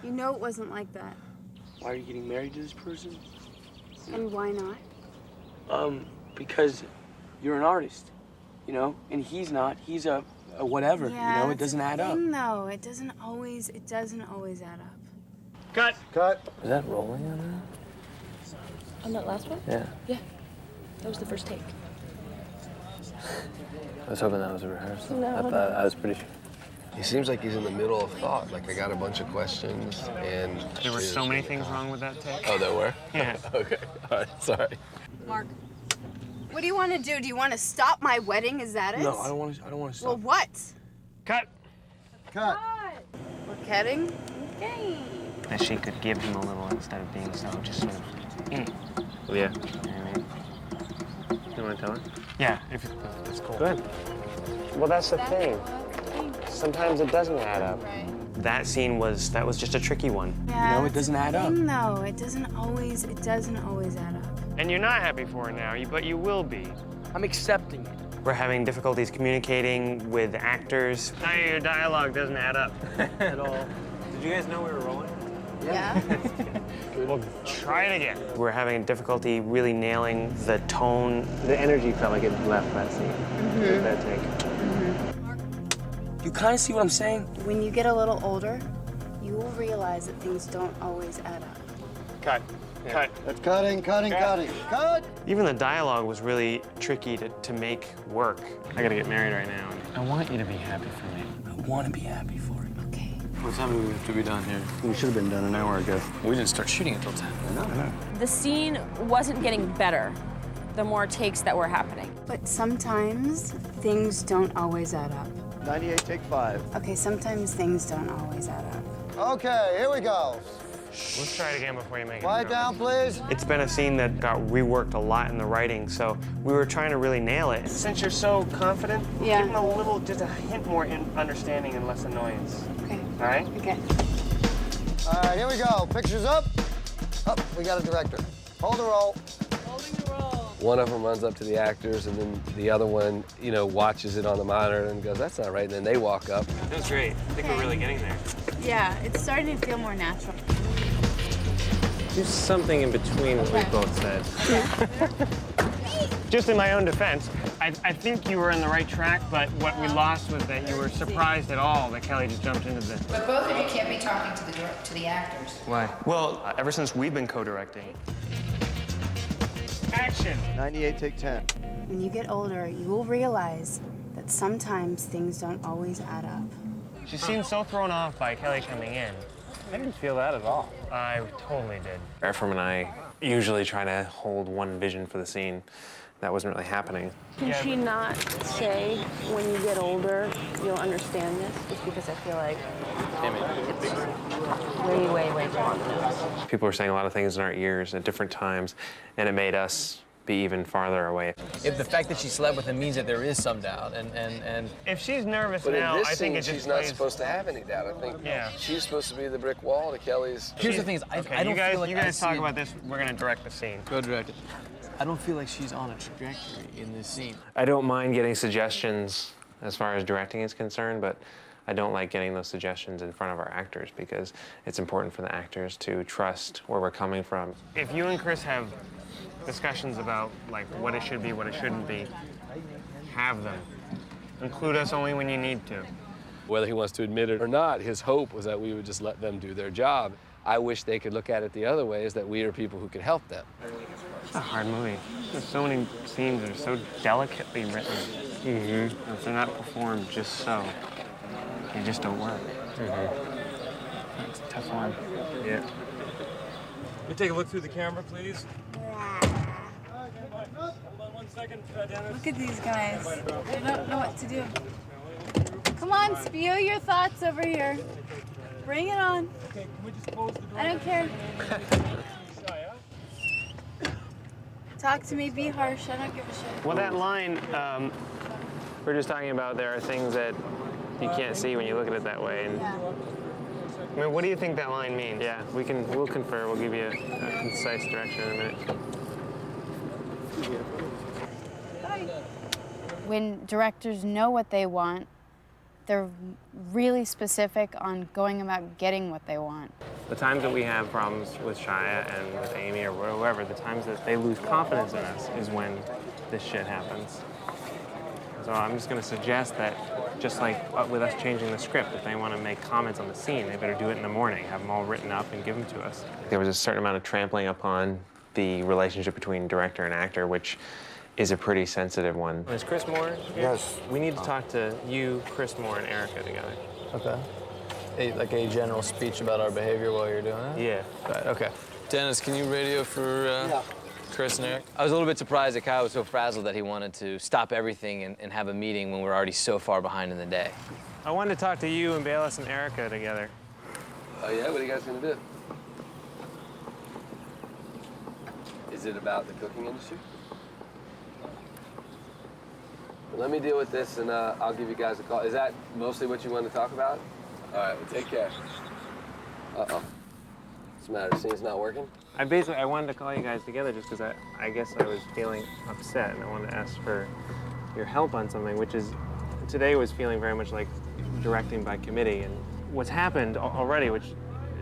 You know it wasn't like that. Why are you getting married to this person? And why not? Because you're an artist, and he's not. He's a whatever, It doesn't add up. No, it doesn't always add up. Cut. Cut. Is that rolling on that? On that last one? Yeah. Yeah. That was the first take. I was hoping that was a rehearsal. No. I thought I was pretty sure. He seems like he's in the middle of thought. Like, I got a bunch of questions, and... There were so many things wrong with that take. Oh, there were? Yeah. Okay. All right, sorry. Mark, what do you want to do? Do you want to stop my wedding? Is that it? No, I don't want to stop. Well, what? Cut. Cut. We're cutting? Okay. That she could give him a little instead of being so just sort of. Well, yeah. You know what I mean? You want to tell her? Yeah, if it's cool. Good. Well, that's the thing. Sometimes it doesn't add up. That scene was just a tricky one. Yeah, it doesn't add up. No, it doesn't always add up. And you're not happy for her now, but you will be. I'm accepting it. We're having difficulties communicating with actors. Now your dialogue doesn't add up. At all. Did you guys know we were rolling? Yeah. We'll try it again. We're having difficulty really nailing the tone. The energy felt like it left that scene. Mm-hmm. That take. You kind of see what I'm saying? When you get a little older, you will realize that things don't always add up. Cut. Yeah. Cut. That's cutting. Cut. Even the dialogue was really tricky to make work. I gotta get married right now. I want you to be happy for me. I want to be happy for it. Okay. What time do we have to be done here? We should have been done an hour ago. We didn't start shooting until 10. I know. The scene wasn't getting better the more takes that were happening. But sometimes things don't always add up. 98, take 5. Okay, sometimes things don't always add up. Okay, here we go. Let's try it again before you make it. Quiet down, please. It's been a scene that got reworked a lot in the writing, so we were trying to really nail it. Since you're so confident, Yeah. give him a little, just a hint more understanding and less annoyance. Okay. All right? Okay. All right, here we go. Pictures up. Up, we got a director. Hold the roll. Holding the roll. One of them runs up to the actors, and then the other one, watches it on the monitor and goes, "That's not right." And then they walk up. That was great. I think we're really getting there. Yeah, it's starting to feel more natural. There's something in between what we both said. Just in my own defense, I think you were on the right track, but what we lost was that you were surprised at all that Kelly just jumped into the... But both of you can't be talking to the actors. Why? Well, ever since we've been co-directing. Action! 98, take 10. When you get older, you will realize that sometimes things don't always add up. She seemed so thrown off by Kelly coming in. I didn't feel that at all. I totally did. Ephraim and I usually try to hold one vision for the scene. That wasn't really happening. Can she not say, when you get older, you'll understand this? Just because I feel like it's way too on the nose. People were saying a lot of things in our ears at different times, and it made us be even farther away. If the fact that she slept with him means that there is some doubt, and if she's nervous But now, in this I think scene, it just she's not plays... supposed to have any doubt. I think she's supposed to be the brick wall to Kelly's. Here's the thing is, I don't feel like you guys talk about this. We're gonna direct the scene. Go direct it. I don't feel like she's on a trajectory in this scene. I don't mind getting suggestions as far as directing is concerned, but I don't like getting those suggestions in front of our actors because it's important for the actors to trust where we're coming from. If you and Chris have discussions about like what it should be, what it shouldn't be, have them. Include us only when you need to. Whether he wants to admit it or not, his hope was that we would just let them do their job. I wish they could look at it the other way, is that we are people who could help them. It's a hard movie. There's so many scenes that are so delicately written. Mm-hmm. If they're not performed just so, they just don't work. Mm-hmm. It's a tough one. Yeah. Can we take a look through the camera, please? Look at these guys. They don't know what to do. Come on, spew your thoughts over here. Bring it on. Okay, can we just close the door? I don't care. Talk to me, be harsh. I don't give a shit. Well, that line we're just talking about, there are things that you can't see when you look at it that way. And yeah. I mean, what do you think that line means? Yeah, we'll confer. We'll give you a concise direction in a minute. When directors know what they want, they're really specific on going about getting what they want. The times that we have problems with Shia and with Amy or whoever, the times that they lose confidence in us is when this shit happens. So I'm just going to suggest that, just like with us changing the script, if they want to make comments on the scene, they better do it in the morning, have them all written up and give them to us. There was a certain amount of trampling upon the relationship between director and actor, which is a pretty sensitive one. Is Chris Moore here? Yes. We need to talk to you, Chris Moore, and Erica together. Okay. Like a general speech about our behavior while you're doing that? Yeah. Right, okay. Dennis, can you radio for Chris and Eric? I was a little bit surprised that Kyle was so frazzled that he wanted to stop everything and have a meeting when we're already so far behind in the day. I wanted to talk to you and Bayless and Erica together. Oh yeah, what are you guys gonna do? Is it about the cooking industry? Let me deal with this, and I'll give you guys a call. Is that mostly what you want to talk about? All right, well, take care. Uh-oh. What's the matter? Scene's not working? I wanted to call you guys together just because I guess I was feeling upset, and I wanted to ask for your help on something, which is, today was feeling very much like directing by committee. And what's happened already, which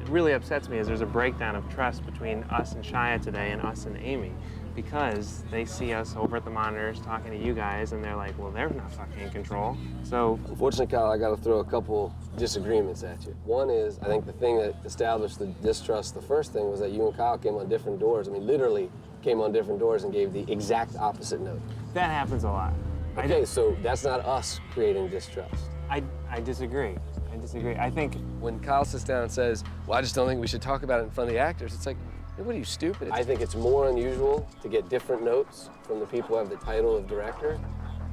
really upsets me, is there's a breakdown of trust between us and Shia today and us and Amy, because they see us over at the monitors talking to you guys, and they're like, well, they're not fucking in control. So, unfortunately, Kyle, I got to throw a couple disagreements at you. One is, I think the thing that established the distrust, the first thing, was that you and Kyle came on different doors. I mean, literally came on different doors and gave the exact opposite note. That happens a lot. Okay, so that's not us creating distrust. I disagree. I disagree. I think when Kyle sits down and says, well, I just don't think we should talk about it in front of the actors, it's like, what are you, stupid? I think it's more unusual to get different notes from the people who have the title of director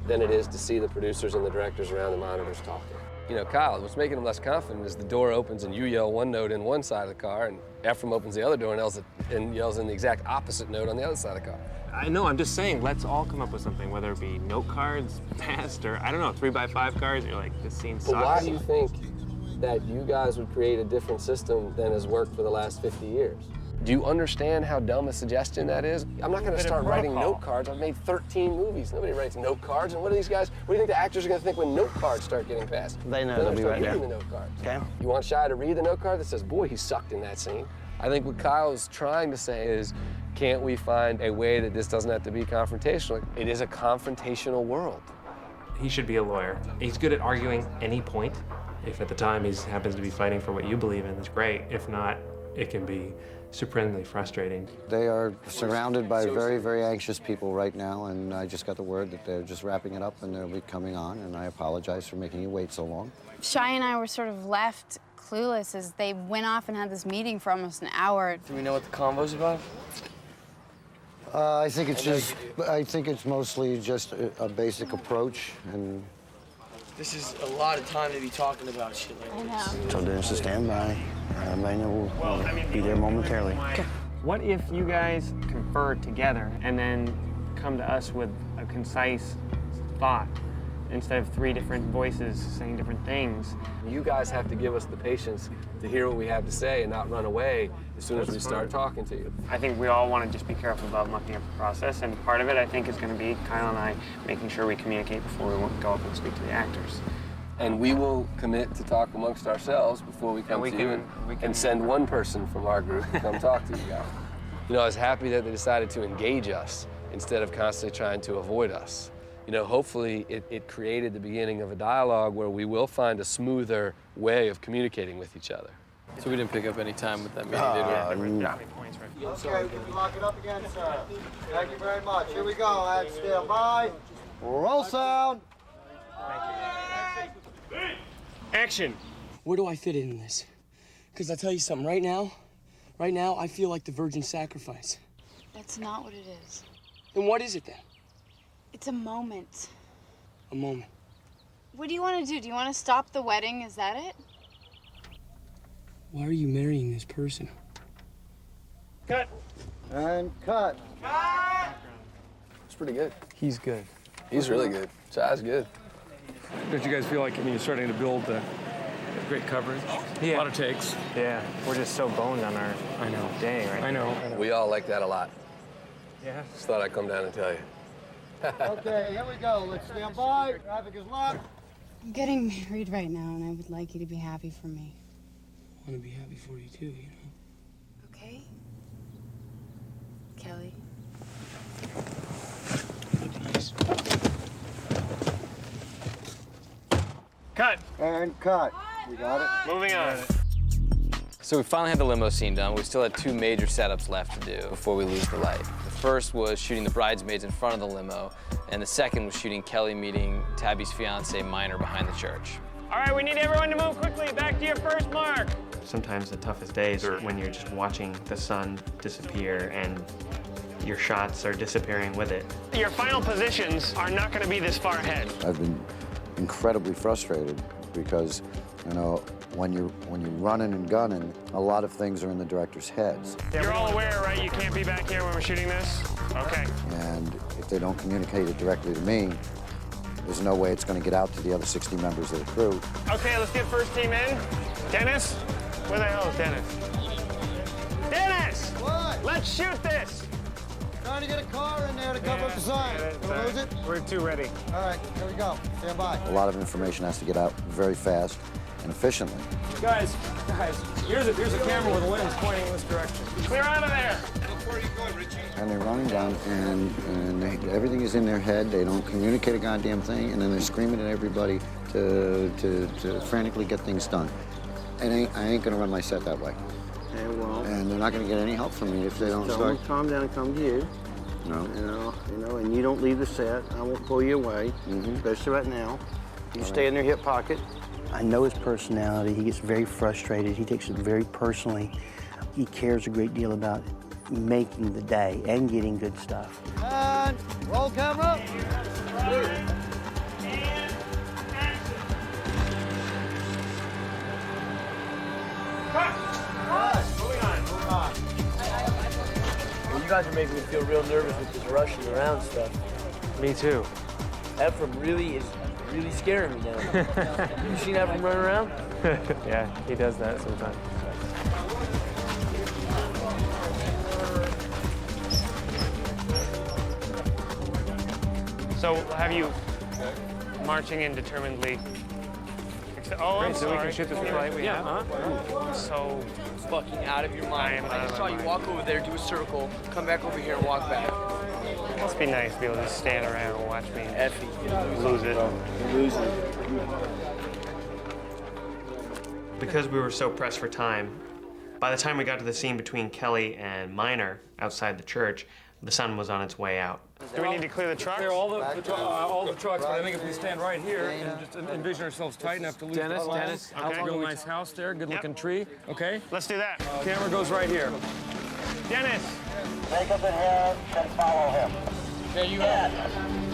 than it is to see the producers and the directors around the monitors talking. You know, Kyle, what's making him less confident is the door opens and you yell one note in one side of the car, and Ephraim opens the other door and yells in the exact opposite note on the other side of the car. I know, I'm just saying, let's all come up with something, whether it be note cards, past, or I don't know, 3x5 cards. You're like, this scene sucks. But why do you think that you guys would create a different system than has worked for the last 50 years? Do you understand how dumb a suggestion that is? I'm not going to start writing note cards. I've made 13 movies. Nobody writes note cards. And what are these guys? What do you think the actors are going to think when note cards start getting passed? They know they'll be right there. The note cards. Okay. You want Shia to read the note card that says, boy, he sucked in that scene? I think what Kyle's trying to say is, can't we find a way that this doesn't have to be confrontational? It is a confrontational world. He should be a lawyer. He's good at arguing any point. If at the time he happens to be fighting for what you believe in, that's great. If not, it can be supremely frustrating. They are surrounded by very, very anxious people right now, and I just got the word that they're just wrapping it up and they'll be coming on, and I apologize for making you wait so long. Shia and I were sort of left clueless as they went off and had this meeting for almost an hour. Do we know what the convo's about? I think it's mostly just a basic approach, and This is a lot of time to be talking about shit like this. So Dennis, just stand by. Elena will be there momentarily. What if you guys confer together and then come to us with a concise thought instead of 3 different voices saying different things? You guys have to give us the patience to hear what we have to say and not run away as soon as we start talking to you. I think we all want to just be careful about mucking up the process, and part of it, I think, is going to be Kyle and I making sure we communicate before we go up and speak to the actors. And we will commit to talk amongst ourselves before we come to you and send one person from our group to come talk to you guys. You know, I was happy that they decided to engage us instead of constantly trying to avoid us. You know, hopefully it created the beginning of a dialogue where we will find a smoother way of communicating with each other. So we didn't pick up any time with that meeting, did we? Okay, we can lock it up again, sir. Thank you very much. Here we go, and stand by. Roll sound. Action! Where do I fit in this? Because I'll tell you something, right now, I feel like the virgin sacrifice. That's not what it is. Then what is it then? It's a moment. A moment. What do you want to do? Do you want to stop the wedding? Is that it? Why are you marrying this person? Cut. And cut. It's pretty good. He's good. He's really good. Shia's good. Don't you guys feel like, I mean, you're starting to build great coverage? Yeah. A lot of takes. Yeah, we're just so boned on our day right now. I know. We all like that a lot. Yeah. Just thought I'd come down and tell you. Okay, here we go. Let's stand by. Traffic is locked. I'm getting married right now, and I would like you to be happy for me. I want to be happy for you too, you know. Okay? Kelly. Cut. And cut. We got it. Moving on. So we finally had the limo scene done. We still had two major setups left to do before we lose the light. The first was shooting the bridesmaids in front of the limo, and the second was shooting Kelly meeting Tabby's fiance, Minor, behind the church. All right, we need everyone to move quickly. Back to your first mark. Sometimes the toughest days are when you're just watching the sun disappear and your shots are disappearing with it. Your final positions are not going to be this far ahead. I've been incredibly frustrated because, you know, when you're running and gunning, a lot of things are in the director's heads. You're all aware, right? You can't be back here when we're shooting this? Okay. And if they don't communicate it directly to me, there's no way it's going to get out to the other 60 members of the crew. Okay, let's get first team in. Dennis? Where the hell is Dennis? Dennis! What? Let's shoot this! Trying to get a car in there to cover up the sign. Gonna lose it? We're too ready. All right, here we go. Stand by. A lot of information has to get out very fast and efficiently. Guys, here's a camera with a lens pointing in this direction. Clear out of there! And they're running down, and everything is in their head. They don't communicate a goddamn thing, and then they're screaming at everybody to frantically get things done. And I ain't gonna run my set that way. Okay, well. And they're not gonna get any help from me if they don't start. Calm down and come to you. No. You know, and you don't leave the set. I won't pull you away, especially right now. You stay in their hip pocket. I know his personality. He gets very frustrated. He takes it very personally. He cares a great deal about making the day and getting good stuff. And roll camera. Well, you guys are making me feel real nervous with this rushing around stuff. Me too. Ephraim is really scaring me now. You seen Ephraim run around? Yeah, he does that sometimes. So have you marching in determinedly? Oh, I'm So we sorry. can shoot this flight we have? Huh? So Fucking out of your mind. I just saw you walk over there, do a circle, come back over here and walk back. it must be nice to be able to just stand around and watch me Effie. lose it. You're losing. Because we were so pressed for time, by the time we got to the scene between Kelly and Minor outside the church, the sun was on its way out. Do we need to clear the trucks? Clear all the trucks, but I think if we stand right here and just envision ourselves tight enough to lose Dennis, the Dennis, okay. okay. Real nice house there, good-looking tree, okay? Let's do that. Camera goes right here. Dennis! Take up in hand and follow him. Okay, you have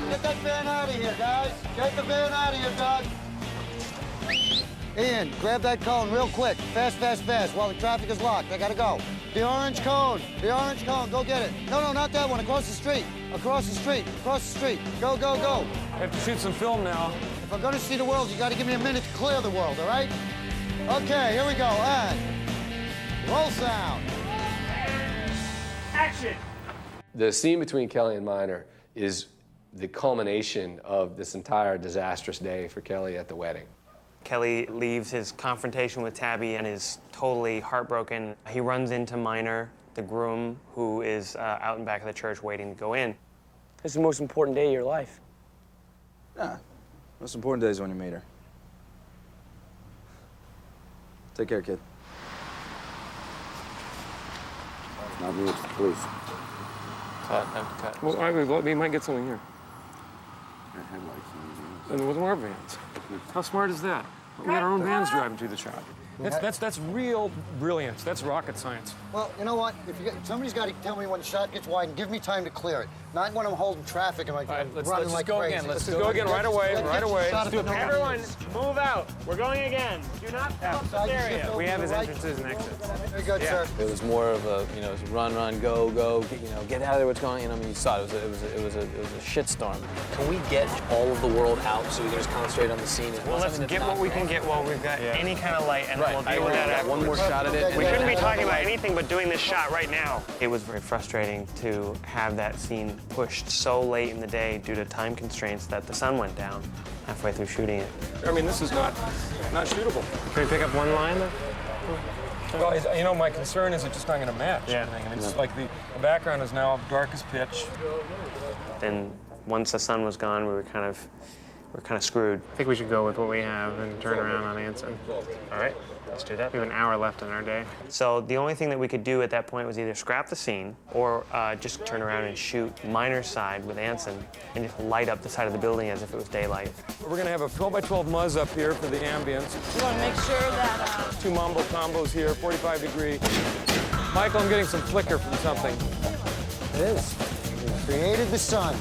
Get that van out of here, guys. Get the van out of here, Doug. Ian, grab that cone real quick. Fast, fast, fast, while the traffic is locked. I gotta go. The orange cone. The orange cone. Go get it. No, not that one. Across the street. Across the street. Across the street. Go, go, go. I have to shoot some film now. If I'm gonna see the world, you gotta give me a minute to clear the world, all right? Okay, here we go. And roll sound. Action! The scene between Kelly and Minor is the culmination of this entire disastrous day for Kelly at the wedding. Kelly leaves his confrontation with Tabby and is totally heartbroken. He runs into Minor, the groom, who is out in back of the church waiting to go in. It's the most important day of your life. Nah, most important day is when you meet her. Take care, kid. Not me, it's the police. Cut. Well, we might get something here. Got headlights on. And with our vans. How smart is that? We got our own vans driving to the shop. That's real brilliance. That's rocket science. Well, you know what? If somebody's got to tell me when the shot gets wide and give me time to clear it. Not when I'm holding traffic and like let's running just like go crazy. again. Let's just go again right away. Let's do it. Everyone, move out. We're going again. Do not fill up this area. We have his entrances and exits. Very good, sir. It was more of a, it was run, go, get out of there, what's going on. I mean, you saw it. It was a shitstorm. Can we get all of the world out so we can just concentrate on the scene? Well, let's get what we can get while we've got any kind of light, and then we'll deal with that afterwards. One more shot at it. We shouldn't be talking about anything but doing this shot right now. It was very frustrating to have that scene pushed so late in the day due to time constraints that the sun went down halfway through shooting it. I mean, this is not shootable. Can we pick up one line, though? Well, you know, my concern is it's just not going to match. Yeah. I mean, it's like the background is now dark as pitch. Then once the sun was gone, we were kind of screwed. I think we should go with what we have and turn around on Anson. All right, let's do that. We have an hour left in our day. So the only thing that we could do at that point was either scrap the scene or just turn around and shoot Minor's side with Anson and just light up the side of the building as if it was daylight. We're going to have a 12 by 12 muzz up here for the ambience. We want to make sure that... Two mambo combos here, 45 degree. Michael, I'm getting some flicker from something. It is. Created the sun.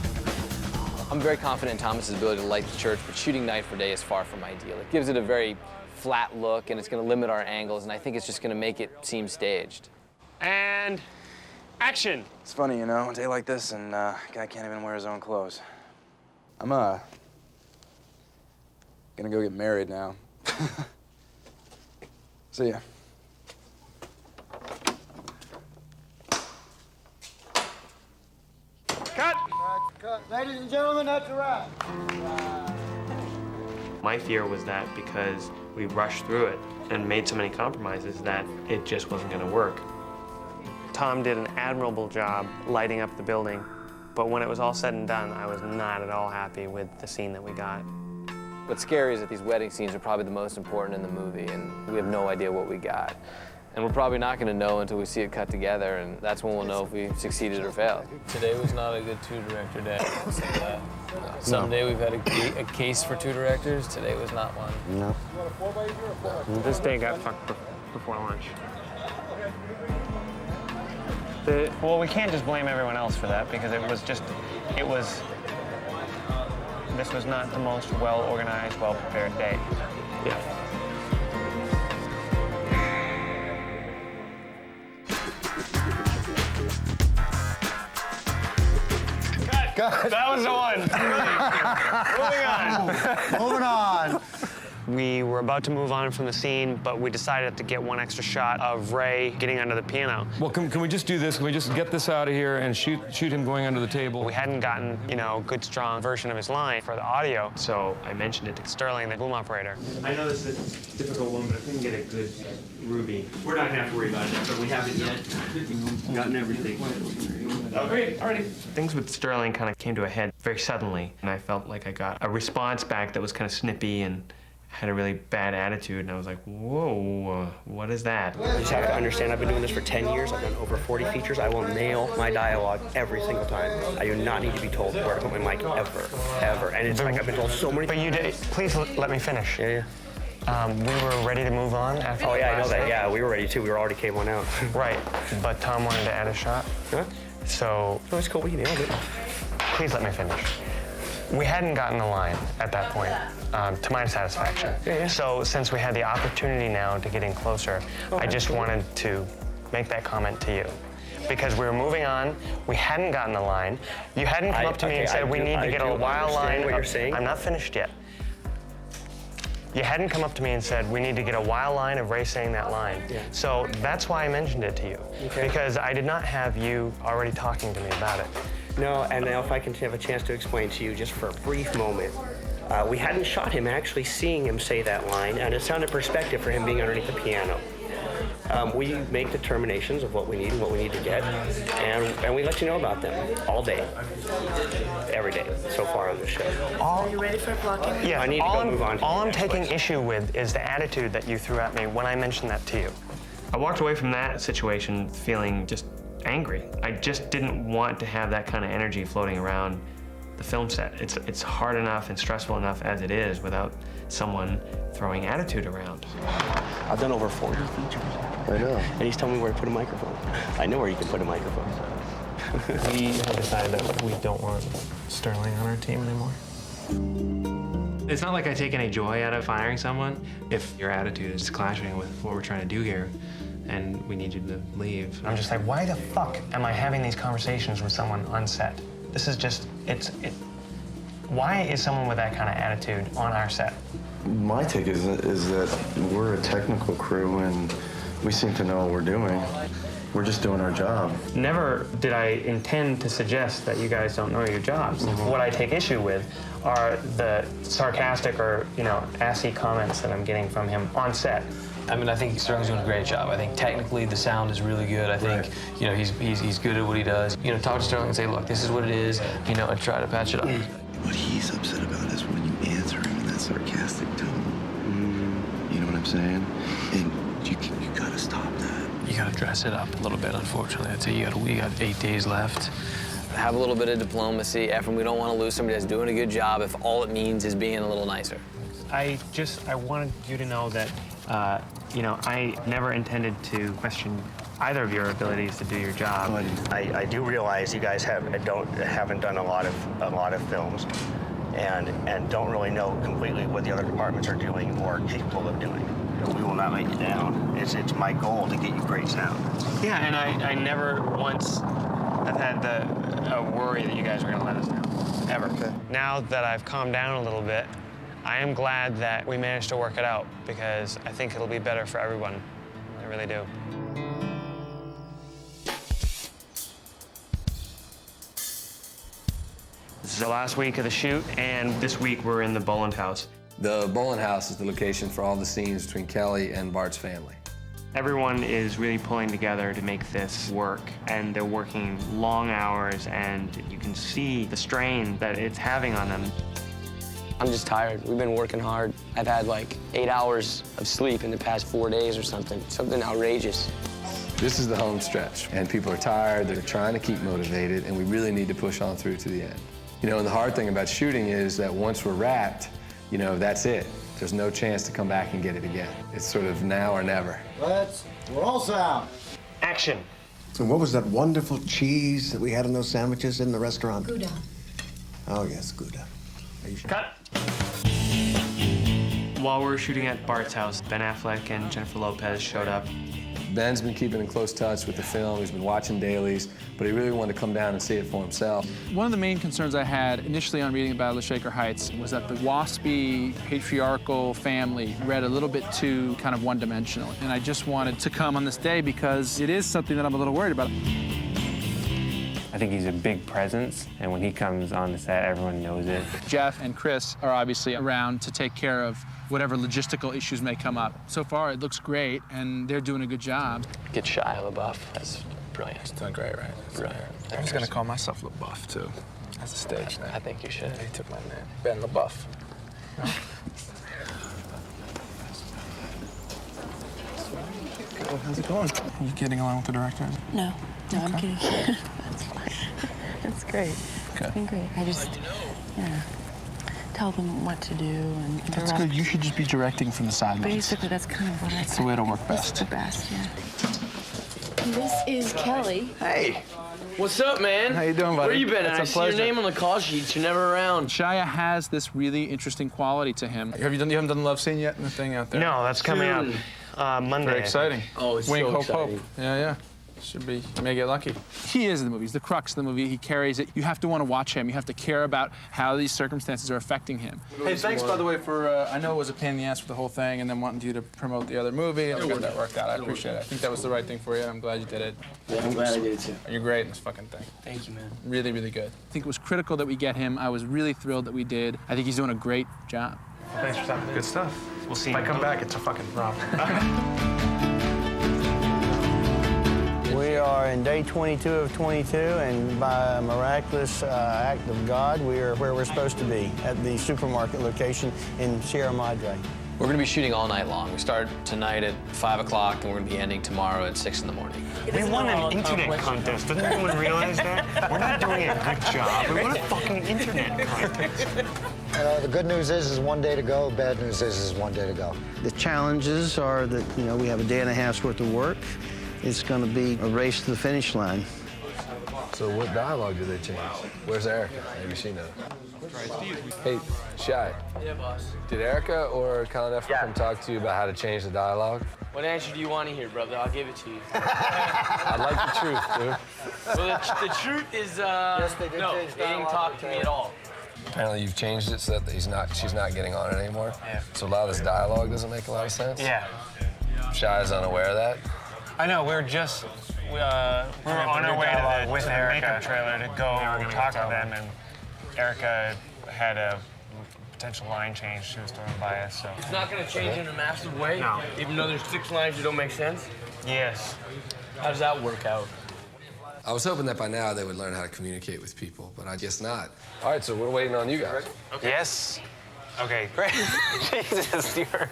I'm very confident in Thomas's ability to light the church, but shooting night for day is far from ideal. It gives it a very flat look, and it's going to limit our angles, and I think it's just going to make it seem staged. And action! It's funny, you know, a day like this, and guy can't even wear his own clothes. I'm gonna go get married now. See ya. Cut! Ladies and gentlemen, that's a wrap. My fear was that because we rushed through it and made so many compromises that it just wasn't going to work. Tom did an admirable job lighting up the building, but when it was all said and done, I was not at all happy with the scene that we got. What's scary is that these wedding scenes are probably the most important in the movie, and we have no idea what we got. And we're probably not going to know until we see it cut together, and that's when we'll know if we succeeded or failed. Today was not a good two-director day, I'll say that. Someday we've had a case for two directors. Today was not one. No. This day got fucked before lunch. Well, we can't just blame everyone else for that because this was not the most well-organized, well-prepared day. Yeah. Cut. That was the one. Moving on. Moving on. We were about to move on from the scene, but we decided to get one extra shot of Ray getting under the piano. Well, can we just do this? Can we just get this out of here and shoot him going under the table? We hadn't gotten, a good, strong version of his line for the audio, so I mentioned it to Sterling, the boom operator. I know this is a difficult one, but I couldn't get a good Ruby. We're not gonna have to worry about it, but we haven't yet gotten everything. Oh, great, already. Things with Sterling kind of came to a head very suddenly, and I felt like I got a response back that was kind of snippy and had a really bad attitude, and I was like, whoa, what is that? You just have to understand, I've been doing this for 10 years. I've done over 40 features. I will nail my dialogue every single time. I do not need to be told where to put my mic ever. And it's like I've been told so many times. But you did, please let me finish. Yeah. We were ready to move on after Oh, yeah, I know that. Yeah, we were ready too. We were already came one out. Right, but Tom wanted to add a shot. Huh? So. Oh, it's cool, we nailed it. Please let me finish. We hadn't gotten the line at that point, to my satisfaction. Yeah. So since we had the opportunity now to get in closer, I just wanted to make that comment to you. Because we were moving on, we hadn't gotten the line. You hadn't come up to me and said, we need to get a wild line. What you're saying. I'm not finished yet. You hadn't come up to me and said, we need to get a wild line of Ray saying that line. Yeah. So that's why I mentioned it to you. Okay. Because I did not have you already talking to me about it. No, and now if I can have a chance to explain to you just for a brief moment, We hadn't shot him actually seeing him say that line, and it sounded perspective for him being underneath the piano. We make determinations of what we need and what we need to get, and we let you know about them all day, every day so far on the show. Are you ready for blocking? Yeah, I need to go move on to all the I'm next taking place. issue with is the attitude that you threw at me when I mentioned that to you. I walked away from that situation feeling just angry. I just didn't want to have that kind of energy floating around the film set. It's hard enough and stressful enough as it is without someone throwing attitude around. I've done over 40 features. I know. And he's telling me where to put a microphone. I know where you can put a microphone. We have decided that we don't want Sterling on our team anymore. It's not like I take any joy out of firing someone. If your attitude is clashing with what we're trying to do here, and we need you to leave. I'm just like, why the fuck am I having these conversations with someone on set? This is just, why is someone with that kind of attitude on our set? My take is that we're a technical crew and we seem to know what we're doing. We're just doing our job. Never did I intend to suggest that you guys don't know your jobs. What I take issue with are the sarcastic or, assy comments that I'm getting from him on set. I mean, I think Sterling's doing a great job. I think technically the sound is really good. I think, he's good at what he does. Talk to Sterling and say, look, this is what it is, and try to patch it up. What he's upset about is when you answer him in that sarcastic tone. You know what I'm saying? And you gotta stop that. You gotta dress it up a little bit, unfortunately. I'd say we got 8 days left. Have a little bit of diplomacy. Efren, we don't want to lose somebody that's doing a good job if all it means is being a little nicer. I wanted you to know that, I never intended to question either of your abilities to do your job. I do realize you guys haven't done a lot of films, and don't really know completely what the other departments are doing or capable of doing. We will not let you down. It's my goal to get you great sound. Yeah, and I never once have had a worry that you guys were going to let us down, ever. Okay. Now that I've calmed down a little bit, I am glad that we managed to work it out because I think it'll be better for everyone. I really do. This is the last week of the shoot, and this week we're in the Boland house. The Boland house is the location for all the scenes between Kelly and Bart's family. Everyone is really pulling together to make this work, and they're working long hours, and you can see the strain that it's having on them. I'm just tired. We've been working hard. I've had like 8 hours of sleep in the past 4 days or something outrageous. This is the home stretch, and people are tired, they're trying to keep motivated, and we really need to push on through to the end. And the hard thing about shooting is that once we're wrapped, that's it. There's no chance to come back and get it again. It's sort of now or never. Let's roll sound. Action. So what was that wonderful cheese that we had in those sandwiches in the restaurant? Gouda. Oh, yes, Gouda. Are you sure? Cut. While we were shooting at Bart's house, Ben Affleck and Jennifer Lopez showed up. Ben's been keeping in close touch with the film. He's been watching dailies, but he really wanted to come down and see it for himself. One of the main concerns I had initially on reading Battle of Shaker Heights was that the waspy, patriarchal family read a little bit too kind of one-dimensional. And I just wanted to come on this day because it is something that I'm a little worried about. I think he's a big presence, and when he comes on the set, everyone knows it. Jeff and Chris are obviously around to take care of whatever logistical issues may come up. So far, it looks great, and they're doing a good job. Get Shia Labeouf. That's brilliant. It's done great, right? Brilliant. I was going to call myself Labeouf, too, as a stage name. I think you should. He took my name. Ben Labeouf. How's it going? Are you getting along with the director? No, I'm kidding. That's fine. That's great. Okay. It's been great. I just, tell them what to do and That's direct. good. You should just be directing from the sidelines. Basically, that's kind of what That's the way it'll work best. It's the best, yeah. This is Kelly. Hey, what's up, man? How you doing, buddy? Where you been? It's a I see your pleasure. name on the call sheets. You're never around. Shia has this really interesting quality to him. You haven't done the love scene yet in the thing out there? No, that's coming out Monday. Very exciting. Oh, it's Wink, so hope, exciting. hope. Yeah. Should be, you may get lucky. He is in the movie, he's the crux of the movie, he carries it. You have to want to watch him, you have to care about how these circumstances are affecting him. Hey, thanks, by the way, for, I know it was a pain in the ass for the whole thing, and then wanting you to promote the other movie, and got that worked out. I appreciate it. I think that was the right thing for you, and I'm glad you did it. Yeah, I'm glad I did it too. You're great in this fucking thing. Thank you, man. Really, really good. I think it was critical that we get him. I was really thrilled that we did. I think he's doing a great job. Thanks for stopping. Good stuff. We'll see. If I come back, it's a fucking problem. We are in day 22 of 22, and by a miraculous act of God, we are where we're supposed to be, at the supermarket location in Sierra Madre. We're going to be shooting all night long. We start tonight at 5 o'clock, and we're going to be ending tomorrow at 6 in the morning. We won an internet contest. Doesn't anyone realize that? We're not doing a good job. We won a fucking internet contest. The good news is one day to go. Bad news is one day to go. The challenges are that, you know, we have a day and a half's worth of work. It's going to be a race to the finish line. So what dialogue did they change? Where's Erica? Maybe she knows. Hey, Shia. Yeah, boss. Did Erica or Colin Efron come talk to you about how to change the dialogue? What answer do you want to hear, brother? I'll give it to you. I'd like the truth, dude. Well, the truth is, Yes, they did no, change they didn't dialogue talk to me at all. Apparently you've changed it so that she's not getting on it anymore. Yeah. So a lot of this dialogue doesn't make a lot of sense. Yeah. Shia's unaware of that. I know, we were on our way to the makeup trailer to go talk to them, and Erica had a potential line change she was throwing by us, so. It's not going to change in a massive way? No. Even though there's 6 lines that don't make sense? Yes. How does that work out? I was hoping that by now they would learn how to communicate with people, but I guess not. All right, so we're waiting on you guys. Okay. Yes. Okay, great. Jesus, you're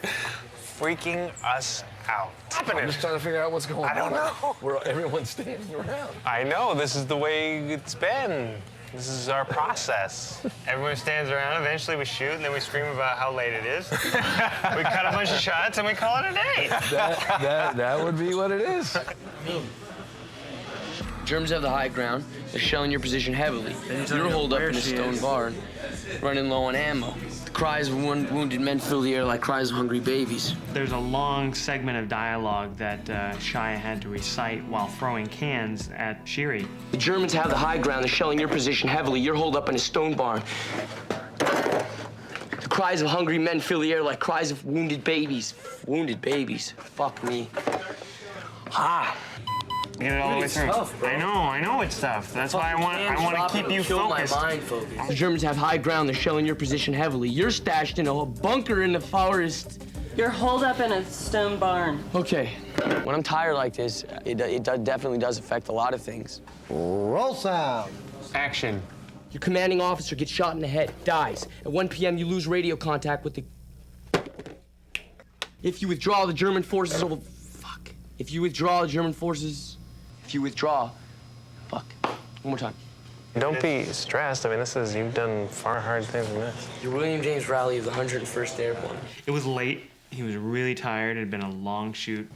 freaking us out. I'm just trying to figure out what's going on. I don't know. Everyone's standing around. I know, this is the way it's been. This is our process. Everyone stands around, eventually we shoot, and then we scream about how late it is. We cut a bunch of shots, and we call it a day. That would be what it is. Germans have the high ground. They're shelling your position heavily. You're holed up in a stone barn, running low on ammo. The cries of wounded men fill the air like cries of hungry babies. There's a long segment of dialogue that Shia had to recite while throwing cans at Shiri. The Germans have the high ground. They're shelling your position heavily. You're holed up in a stone barn. The cries of hungry men fill the air like cries of wounded babies. Wounded babies. Fuck me. Ah. Get it all the way through. Tough, I know it's tough. That's why I want to keep you focused. The Germans have high ground. They're shelling your position heavily. You're stashed in a bunker in the forest. You're holed up in a stone barn. Okay. When I'm tired like this, it definitely does affect a lot of things. Roll sound. Action. Your commanding officer gets shot in the head, dies. At 1 p.m., you lose radio contact with the... If you withdraw, the German forces will... Fuck. If you withdraw, the German forces... If you withdraw... Fuck. One more time. Don't be stressed. I mean, you've done far hard things than this. You're William James Rowley of the 101st Airborne. It was late. He was really tired. It had been a long shoot.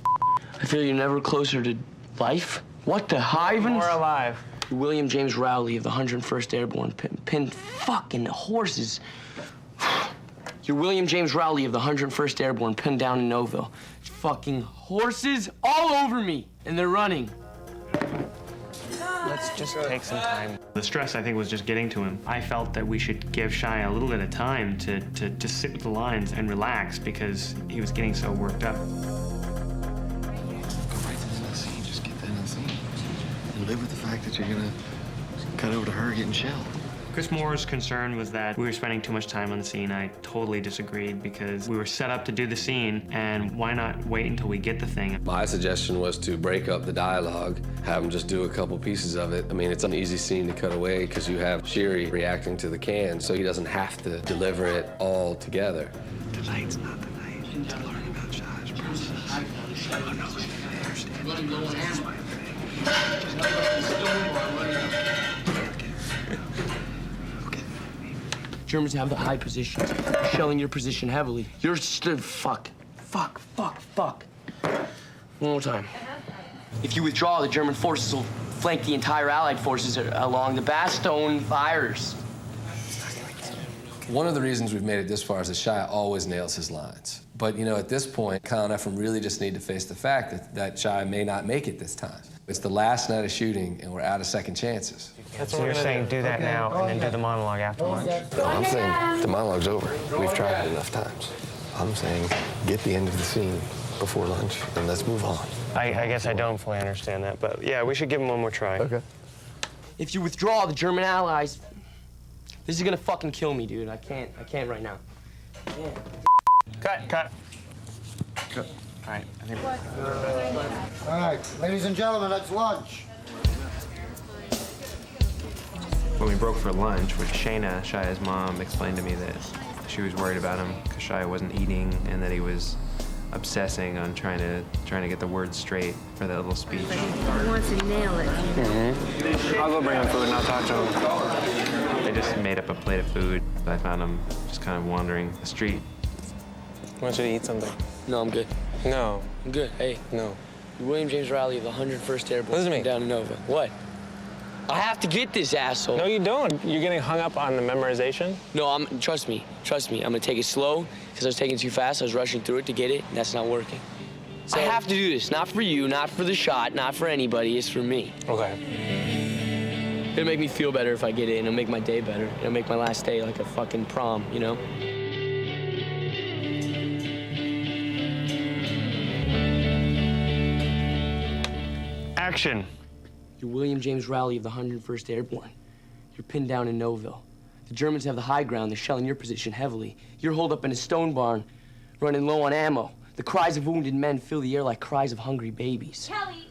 I feel you're never closer to life. What the hivens? More alive. You're William James Rowley of the 101st Airborne. Pinned fucking horses. You're William James Rowley of the 101st Airborne, pinned down in Noville. Fucking horses all over me, and they're running. Let's just take some time. The stress, I think, was just getting to him. I felt that we should give Shia a little bit of time to sit with the lines and relax because he was getting so worked up. Go right to the next scene. Just get that in the scene. And live with the fact that you're gonna cut over to her getting shelled. Chris Moore's concern was that we were spending too much time on the scene. I totally disagreed because we were set up to do the scene, and why not wait until we get the thing? My suggestion was to break up the dialogue, have them just do a couple pieces of it. I mean, it's an easy scene to cut away because you have Shiri reacting to the can, so he doesn't have to deliver it all together. Tonight's not the night to learn about Shia's process. Oh, no, Germans have the high positions. They're shelling your position heavily. You're still... Fuck. Fuck. One more time. If you withdraw, the German forces will flank the entire Allied forces along the Bastogne fires. One of the reasons we've made it this far is that Shia always nails his lines. But, you know, at this point, Colin Efron really just need to face the fact that Shia may not make it this time. It's the last night of shooting, and we're out of second chances. So you're saying do that now and then do the monologue after lunch? No, I'm saying the monologue's over. We've tried it enough times. I'm saying get the end of the scene before lunch, and let's move on. I guess I don't fully understand that, but yeah, we should give him one more try. Okay. If you withdraw the German allies, this is gonna fucking kill me, dude. I can't right now. Yeah. Cut. Cut. All right, I think All right, ladies and gentlemen, that's lunch. When we broke for lunch, which Shia's mom, explained to me that she was worried about him because Shia wasn't eating and that he was obsessing on trying to get the words straight for that little speech. He wants to nail it. I'll go bring him food and I'll talk to him. They just made up a plate of food. I found him just kind of wandering the street. I want you to eat something. No, I'm good. No. I'm good. Hey. No. William James Riley of the 101st Airborne. Listen to me. Down in Nova. What? I have to get this, asshole. No, you don't. You're getting hung up on the memorization? No, trust me. I'm gonna take it slow, because I was taking it too fast. I was rushing through it to get it, and that's not working. So I have to do this, not for you, not for the shot, not for anybody, it's for me. Okay. It'll make me feel better if I get it, and it'll make my day better. It'll make my last day like a fucking prom, you know? Action. You're William James Riley of the 101st Airborne. You're pinned down in Noville. The Germans have the high ground. They're shelling your position heavily. You're holed up in a stone barn, running low on ammo. The cries of wounded men fill the air like cries of hungry babies. Kelly!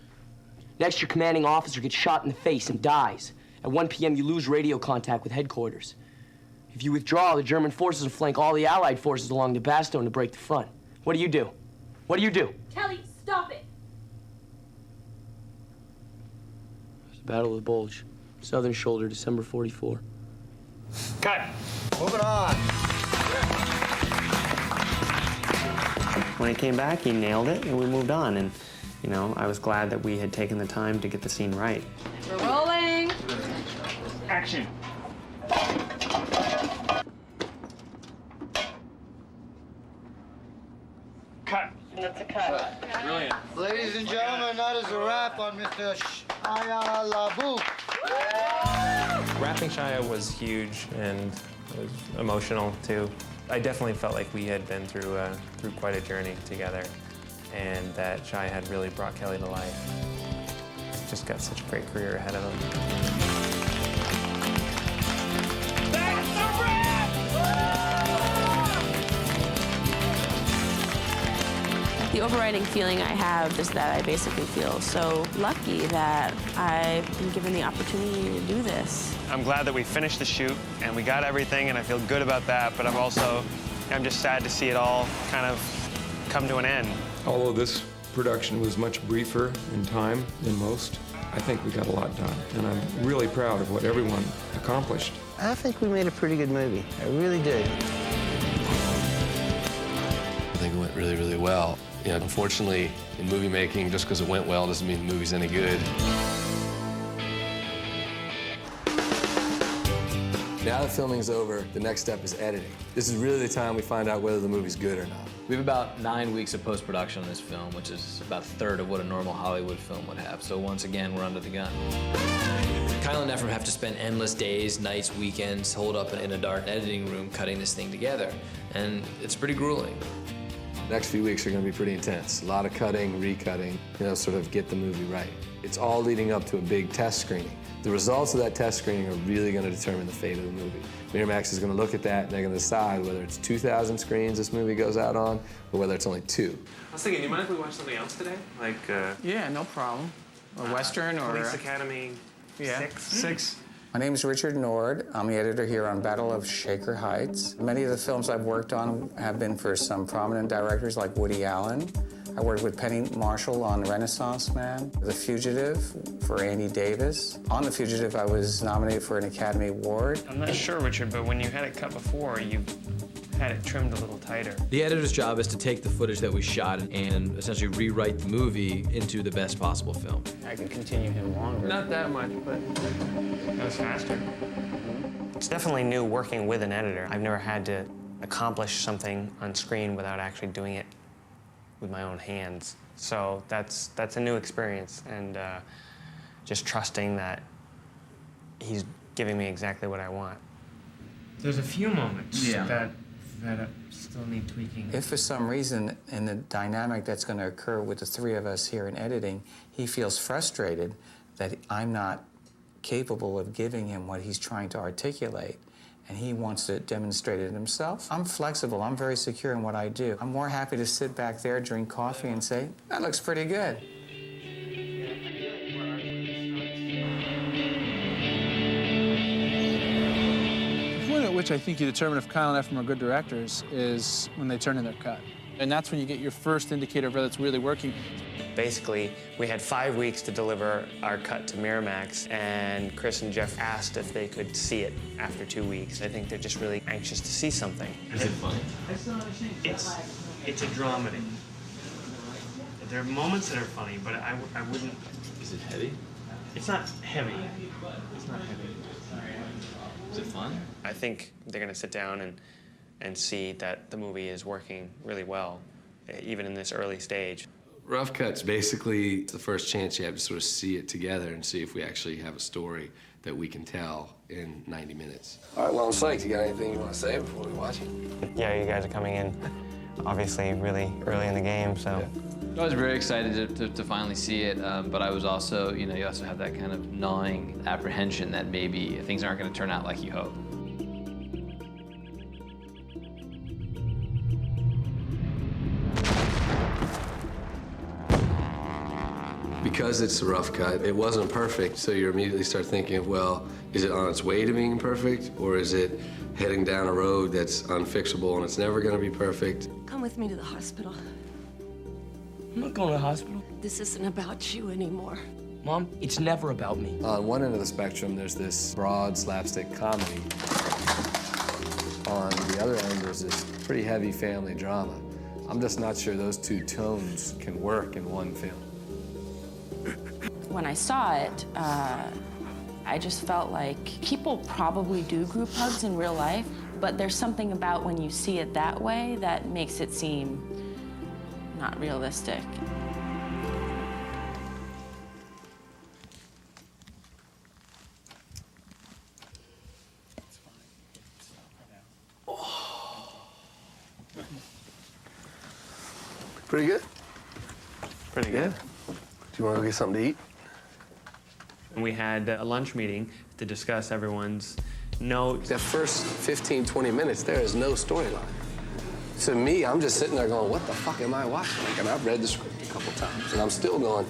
Next, your commanding officer gets shot in the face and dies. At 1 p.m., you lose radio contact with headquarters. If you withdraw, the German forces will flank all the Allied forces along the Bastion to break the front. What do you do? What do you do? Kelly, stop it! Battle of the Bulge, Southern Shoulder, December 44. Cut. Moving on. When he came back, he nailed it, and we moved on. And, you know, I was glad that we had taken the time to get the scene right. We're rolling. Action. Cut. That's a cut. Brilliant. Ladies and gentlemen, that is a wrap on Mr. Shia Labeouf. Wrapping Shia was huge and it was emotional too. I definitely felt like we had been through quite a journey together, and that Shia had really brought Kelly to life. He's just got such a great career ahead of him. The overriding feeling I have is that I basically feel so lucky that I've been given the opportunity to do this. I'm glad that we finished the shoot and we got everything, and I feel good about that, but I'm just sad to see it all kind of come to an end. Although this production was much briefer in time than most, I think we got a lot done, and I'm really proud of what everyone accomplished. I think we made a pretty good movie. I really did. I think it went really, really well. You know, unfortunately, in movie making, just because it went well doesn't mean the movie's any good. Now that filming's over, the next step is editing. This is really the time we find out whether the movie's good or not. We have about 9 weeks of post-production on this film, which is about a third of what a normal Hollywood film would have. So once again, we're under the gun. Kyle and Ephraim have to spend endless days, nights, weekends, holed up in a dark editing room cutting this thing together. And it's pretty grueling. The next few weeks are going to be pretty intense. A lot of cutting, recutting, you know, sort of get the movie right. It's all leading up to a big test screening. The results of that test screening are really going to determine the fate of the movie. Miramax is going to look at that and they're going to decide whether it's 2,000 screens this movie goes out on or whether it's only 2. I was thinking, do you mind if we watch something else today? Like, Yeah, no problem. A Western or... Police Academy 6? My name is Richard Nord. I'm the editor here on Battle of Shaker Heights. Many of the films I've worked on have been for some prominent directors like Woody Allen. I worked with Penny Marshall on Renaissance Man, The Fugitive for Andy Davis. On The Fugitive, I was nominated for an Academy Award. I'm not sure, Richard, but when you had it cut before, you had it trimmed a little tighter. The editor's job is to take the footage that we shot and essentially rewrite the movie into the best possible film. I can continue him longer. Not that much, but that was faster. It's definitely new working with an editor. I've never had to accomplish something on screen without actually doing it with my own hands. So that's a new experience, and just trusting that he's giving me exactly what I want. There's a few moments that still need tweaking. If for some reason in the dynamic that's going to occur with the three of us here in editing, he feels frustrated that I'm not capable of giving him what he's trying to articulate, and he wants to demonstrate it himself, I'm flexible. I'm very secure in what I do. I'm more happy to sit back there, drink coffee, and say, that looks pretty good. The point at which I think you determine if Kyle and Ephraim are good directors is when they turn in their cut. And that's when you get your first indicator of whether it's really working. Basically, we had 5 weeks to deliver our cut to Miramax, and Chris and Jeff asked if they could see it after 2 weeks. I think they're just really anxious to see something. Is it funny? It's a dramedy. There are moments that are funny, but I wouldn't... Is it heavy? It's not heavy. It's not heavy. Is it fun? I think they're gonna sit down and see that the movie is working really well, even in this early stage. Rough Cut's basically the first chance you have to sort of see it together and see if we actually have a story that we can tell in 90 minutes. All right, well, I'm psyched. You got anything you want to say before we watch it? Yeah, you guys are coming in, obviously, really early in the game, so. I was very excited to finally see it, but I was also, you also have that kind of gnawing apprehension that maybe things aren't going to turn out like you hope. Because it's a rough cut, it wasn't perfect, so you immediately start thinking, well, is it on its way to being perfect, or is it heading down a road that's unfixable and it's never going to be perfect? Come with me to the hospital. I'm not going to the hospital. This isn't about you anymore. Mom, it's never about me. On one end of the spectrum, there's this broad slapstick comedy. On the other end, there's this pretty heavy family drama. I'm just not sure those two tones can work in one film. When I saw it, I just felt like people probably do group hugs in real life, but there's something about when you see it that way that makes it seem not realistic. Pretty good? Pretty good. Do you want to go get something to eat? And we had a lunch meeting to discuss everyone's notes. That first 15, 20 minutes, there is no storyline. To me, I'm just sitting there going, what the fuck am I watching? And I've read the script a couple times, and I'm still going,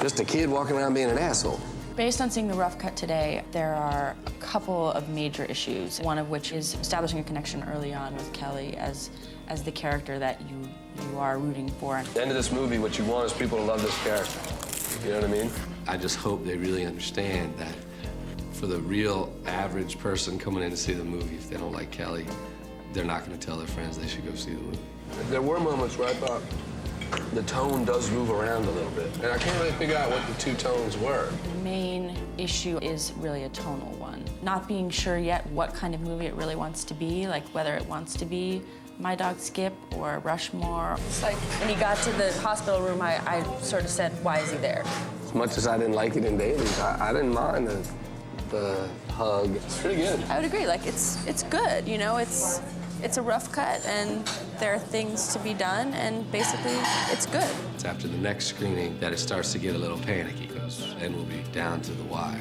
just a kid walking around being an asshole. Based on seeing the rough cut today, there are a couple of major issues, one of which is establishing a connection early on with Kelly as the character that you are rooting for. At the end of this movie, what you want is people to love this character. You know what I mean? I just hope they really understand that for the real average person coming in to see the movie, if they don't like Kelly, they're not going to tell their friends they should go see the movie. There were moments where I thought the tone does move around a little bit, and I can't really figure out what the two tones were. The main issue is really a tonal one. Not being sure yet what kind of movie it really wants to be, like whether it wants to be My Dog Skip or Rushmore. It's like when he got to the hospital room, I sort of said, why is he there? As much as I didn't like it in Dailies, I didn't mind the hug. It's pretty good. I would agree, like it's good, it's a rough cut and there are things to be done and basically it's good. It's after the next screening that it starts to get a little panicky, because then we'll be down to the wire.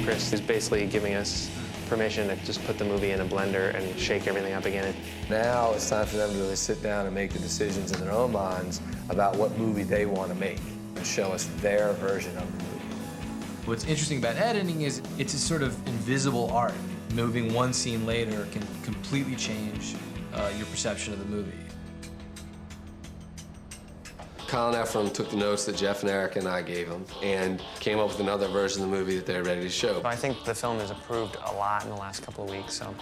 Chris is basically giving us permission to just put the movie in a blender and shake everything up again. Now it's time for them to really sit down and make the decisions in their own minds about what movie they want to make and show us their version of the movie. What's interesting about editing is it's a sort of invisible art. Moving one scene later can completely change your perception of the movie. Colin Ephraim took the notes that Jeff and Eric and I gave him and came up with another version of the movie that they're ready to show. I think the film has improved a lot in the last couple of weeks, so.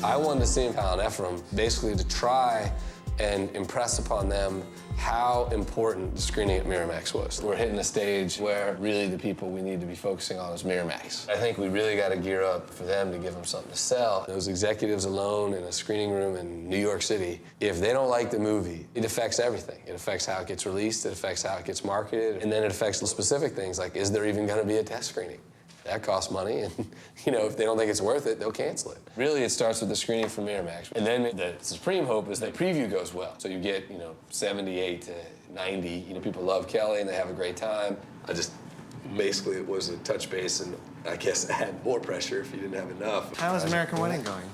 I wanted to see Colin Ephraim basically to try and impress upon them how important the screening at Miramax was. We're hitting a stage where really the people we need to be focusing on is Miramax. I think we really got to gear up for them to give them something to sell. Those executives alone in a screening room in New York City, if they don't like the movie, it affects everything. It affects how it gets released, it affects how it gets marketed, and then it affects the specific things like, is there even going to be a test screening? That costs money, and if they don't think it's worth it, they'll cancel it. Really, it starts with the screening for Miramax. And then the supreme hope is that preview goes well. So you get, 78 to 90. People love Kelly and they have a great time. Basically, it was a touch base, and I guess add more pressure if you didn't have enough. How is American Wedding going?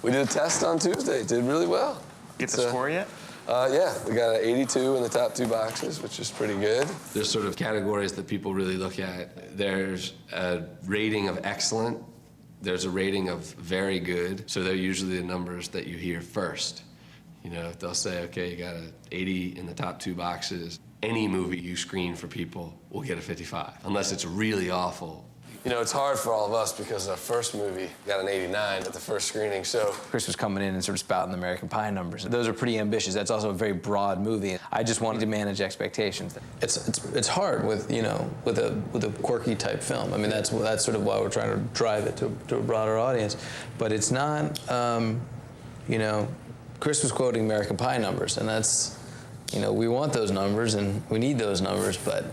We did a test on Tuesday. It did really well. Get the score yet? Yeah, we got an 82 in the top 2 boxes, which is pretty good. There's sort of categories that people really look at. There's a rating of excellent. There's a rating of very good. So they're usually the numbers that you hear first. They'll say, okay, you got an 80 in the top 2 boxes. Any movie you screen for people will get a 55, unless it's really awful. It's hard for all of us because our first movie got an 89 at the first screening, so... Chris was coming in and sort of spouting the American Pie numbers. Those are pretty ambitious. That's also a very broad movie. I just wanted to manage expectations. It's hard with, with a quirky type film. I mean, that's sort of why we're trying to drive it to a broader audience. But it's not, Chris was quoting American Pie numbers, and that's, we want those numbers and we need those numbers, but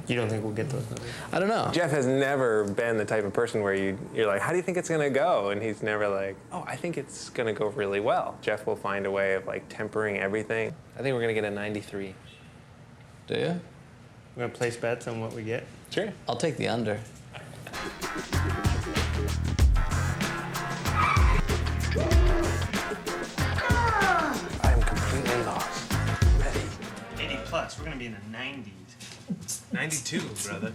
You don't think we'll get those numbers? I don't know. Jeff has never been the type of person where you're like, how do you think it's gonna go? And he's never like, oh, I think it's gonna go really well. Jeff will find a way of tempering everything. I think we're gonna get a 93. Do you? We're gonna place bets on what we get? Sure. I'll take the under. I'm completely lost. Ready. 80 plus, we're gonna be in the 90s. 92, brother.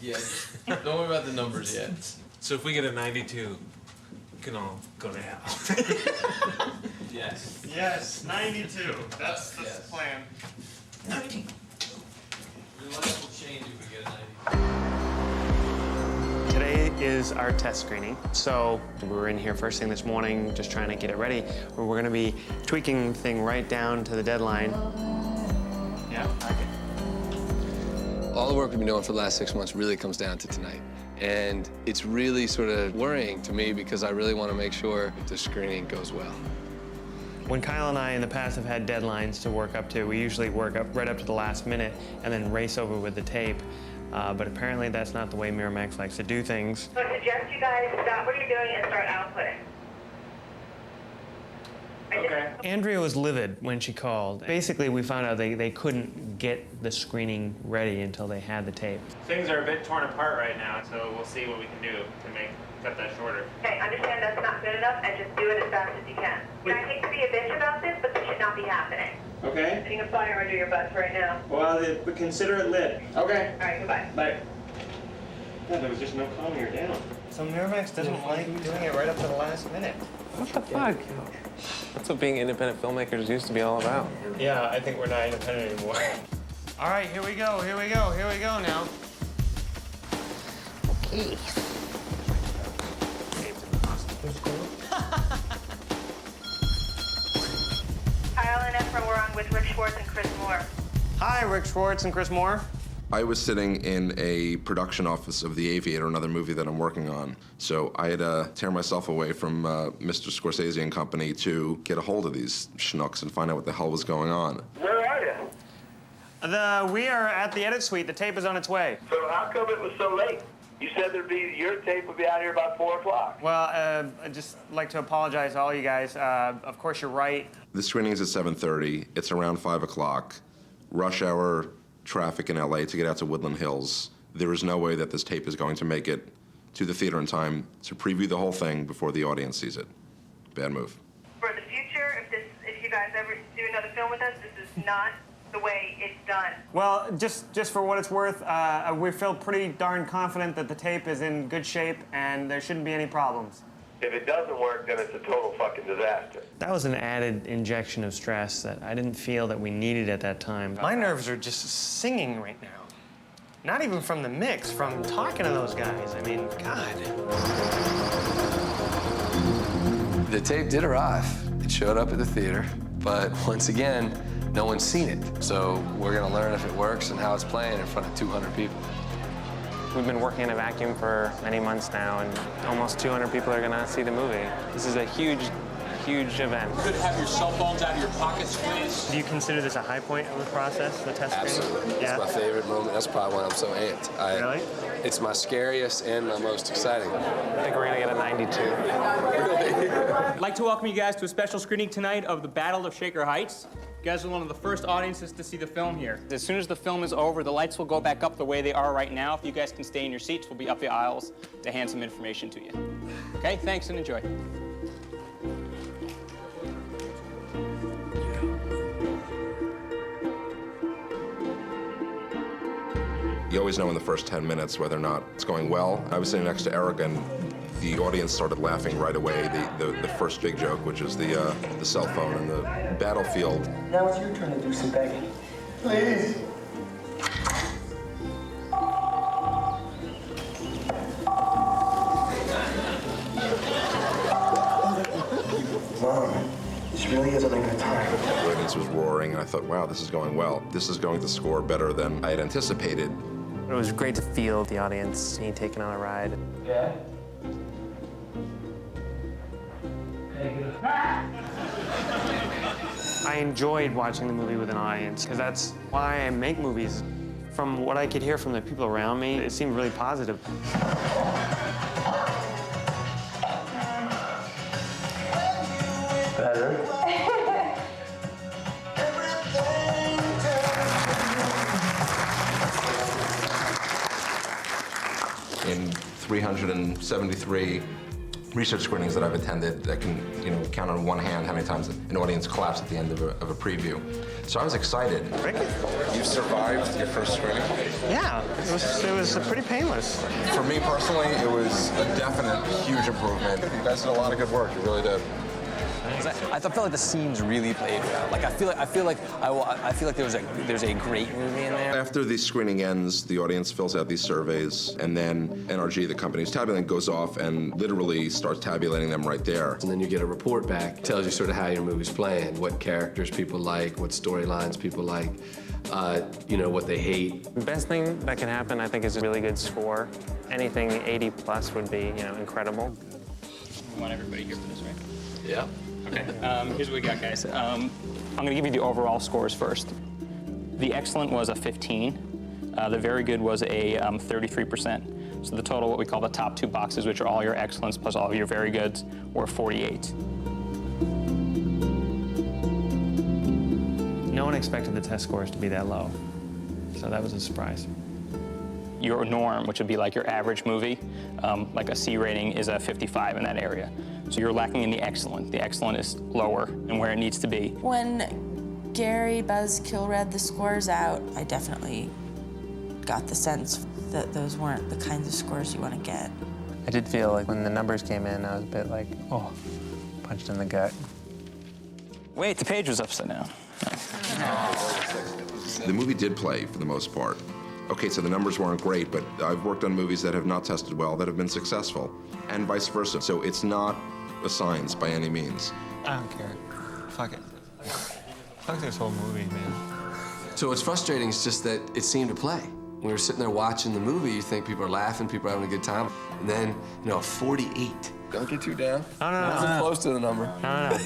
Yeah, don't worry about the numbers yet. So if we get a 92, we can all go to hell. Yes. Yes, 92. That's the plan. 90. Your life will change if we get a 90. Today is our test screening. So we were in here first thing this morning, just trying to get it ready. Where we're gonna be tweaking the thing right down to the deadline. Yeah, okay. All the work we've been doing for the last 6 months really comes down to tonight. And it's really sort of worrying to me because I really want to make sure the screening goes well. When Kyle and I in the past have had deadlines to work up to, we usually work up right up to the last minute and then race over with the tape. But apparently that's not the way Miramax likes to do things. So I suggest you guys stop what you're doing and start outputting. Okay. Andrea was livid when she called. Basically, we found out they couldn't get the screening ready until they had the tape. Things are a bit torn apart right now, so we'll see what we can do to cut that shorter. Okay, understand that's not good enough, and just do it as fast as you can. I hate to be a bitch about this, but this should not be happening. Okay. Putting a fire under your butts right now. Well, consider it lit. Okay. All right, goodbye. Bye. Yeah, there was just no calming her down. So Miramax doesn't like doing it right up to the last minute. What the fuck? That's what being independent filmmakers used to be all about. Yeah, I think we're not independent anymore. All right, here we go now. Okay. Kyle and Ephraim were on with Rick Schwartz and Chris Moore. Hi, Rick Schwartz and Chris Moore. I was sitting in a production office of The Aviator, another movie that I'm working on. So I had to tear myself away from Mr. Scorsese and company to get a hold of these schnooks and find out what the hell was going on. Where are you? We are at the edit suite. The tape is on its way. So how come it was so late? You said your tape would be out here about 4 o'clock. Well, I'd just like to apologize to all you guys. Of course, you're right. The screening's at 7:30. It's around 5 o'clock. Rush hour traffic in LA to get out to Woodland Hills. There is no way that this tape is going to make it to the theater in time to preview the whole thing before the audience sees it. Bad move. For the future, if you guys ever do another film with us, this is not the way it's done. Well, just for what it's worth, we feel pretty darn confident that the tape is in good shape and there shouldn't be any problems. If it doesn't work, then it's a total fucking disaster. That was an added injection of stress that I didn't feel that we needed at that time. My nerves are just singing right now. Not even from the mix, from talking to those guys. I mean, God. The tape did arrive. It showed up at the theater, but once again, no one's seen it. So we're gonna learn if it works and how it's playing in front of 200 people. We've been working in a vacuum for many months now, and almost 200 people are gonna see the movie. This is a huge event. You could have your cell phones out of your pockets, please. Do you consider this a high point of the process, the test screening? Absolutely. Yeah. It's my favorite moment. That's probably why I'm so amped. Really? It's my scariest and my most exciting. I think we're gonna get a 92. I'd like to welcome you guys to a special screening tonight of The Battle of Shaker Heights. You guys are one of the first audiences to see the film here. As soon as the film is over, the lights will go back up the way they are right now. If you guys can stay in your seats, we'll be up the aisles to hand some information to you. Okay, thanks and enjoy. You always know in the first 10 minutes whether or not it's going well. I was sitting next to Eric, and the audience started laughing right away. The first big joke, which is the cell phone and the battlefield. Now it's your turn to do some begging. Please. Mom, this really isn't a good time. The audience was roaring, and I thought, wow, this is going well. This is going to score better than I had anticipated. It was great to feel the audience being taken on a ride. Yeah? I enjoyed watching the movie with an audience, because that's why I make movies. From what I could hear from the people around me, it seemed really positive. Better. In 373 research screenings that I've attended, I can count on one hand how many times an audience claps at the end of a preview. So I was excited. You survived your first screening? Yeah, it was pretty painless. For me personally, it was a definite huge improvement. You guys did a lot of good work. You really did. I felt like the scenes really played well. Like I feel like there's a great movie in there. After the screening ends, the audience fills out these surveys, and then NRG, the company's tabulating, goes off and literally starts tabulating them right there. And then you get a report back, tells you sort of how your movie's playing, what characters people like, what storylines people like, what they hate. The best thing that can happen, I think, is a really good score. Anything 80 plus would be, incredible. We want everybody here for this, right? Yeah. Okay, here's what we got, guys. I'm gonna give you the overall scores first. The excellent was a 15. The very good was a 33%. So the total, what we call the top two boxes, which are all your excellents plus all of your very goods, were 48. No one expected the test scores to be that low, so that was a surprise. Your norm, which would be like your average movie, like a C rating, is a 55 in that area. So you're lacking in the excellent. The excellent is lower and where it needs to be. When Gary Buzzkill read the scores out, I definitely got the sense that those weren't the kinds of scores you want to get. I did feel like when the numbers came in, I was a bit like, oh, punched in the gut. Wait, the page was upside down. The movie did play for the most part. Okay, so the numbers weren't great, but I've worked on movies that have not tested well, that have been successful, and vice versa. So it's not a science by any means. I don't care. Fuck it. Fuck this whole movie, man. So what's frustrating is just that it seemed to play. When we were sitting there watching the movie, you think people are laughing, people are having a good time, and then, 48. Don't get too down. No. Not close to the number. No. It's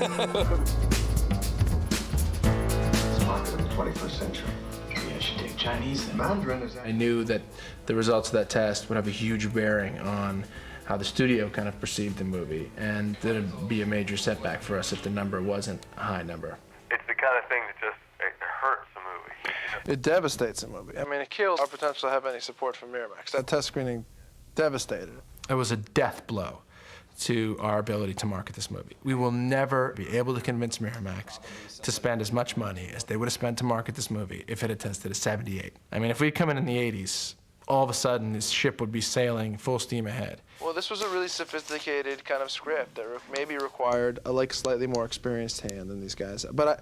market of the 21st century. Maybe I should take Chinese. Mandarin is... I knew that the results of that test would have a huge bearing on how the studio kind of perceived the movie, and that it'd be a major setback for us if the number wasn't a high number. It's the kind of thing that just it hurts the movie. It devastates a movie. I mean, it kills our potential to have any support from Miramax. That test screening devastated it. It was a death blow to our ability to market this movie. We will never be able to convince Miramax to spend as much money as they would have spent to market this movie if it had tested a 78. I mean, if we'd come in the 80s, all of a sudden this ship would be sailing full steam ahead. Well, this was a really sophisticated kind of script that maybe required a slightly more experienced hand than these guys. But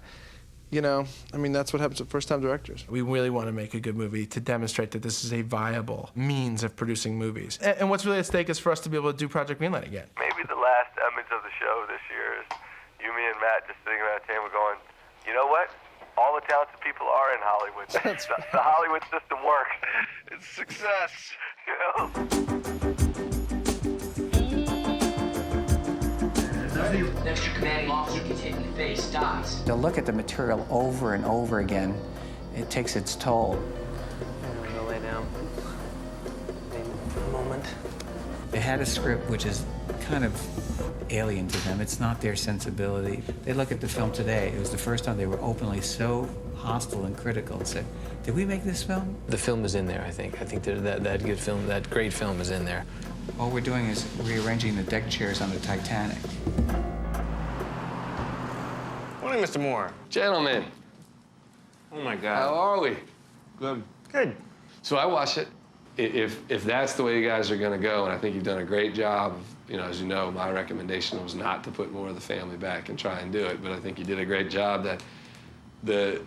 that's what happens with first-time directors. We really want to make a good movie to demonstrate that this is a viable means of producing movies. And what's really at stake is for us to be able to do Project Greenlight again. Maybe the last image of the show this year is You, me, and Matt just sitting around a table going, you know what? All the talented people are in Hollywood. The Hollywood system works. It's success, you know? The extra commanding officer gets hit in the face, dies. To look at the material over and over again, it takes its toll. I'm gonna lay down for a moment. They had a script which is kind of alien to them. It's not their sensibility. They look at the film today. It was the first time they were openly so hostile and critical and said, did we make this film? The film is in there, I think. I think that good film, that great film is in there. All we're doing is rearranging the deck chairs on the Titanic. Morning, Mr. Moore. Gentlemen, Oh my God. how are we? Good. Good. So I watched it. If that's the way you guys are gonna go, and I think you've done a great job, you know, as you know, my recommendation was not to put more of the family back and try and do it, but I think you did a great job that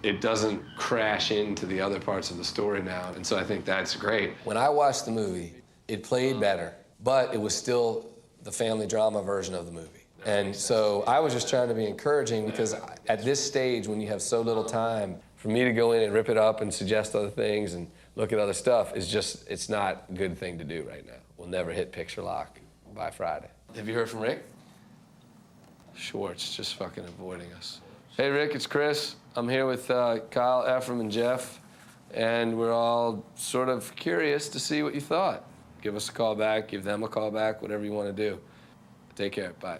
it doesn't crash into the other parts of the story now, and so I think that's great. When I watched the movie, it played better, but it was still the family drama version of the movie. And so I was just trying to be encouraging because at this stage, when you have so little time, for me to go in and rip it up and suggest other things and look at other stuff is just, it's not a good thing to do right now. We'll never hit picture lock by Friday. Have you heard from Rick? Schwartz, just fucking avoiding us. Hey, Rick, it's Chris. I'm here with Kyle, Ephraim, and Jeff, and we're all sort of curious to see what you thought. Give us a call back, give them a call back, whatever you want to do. Take care, bye.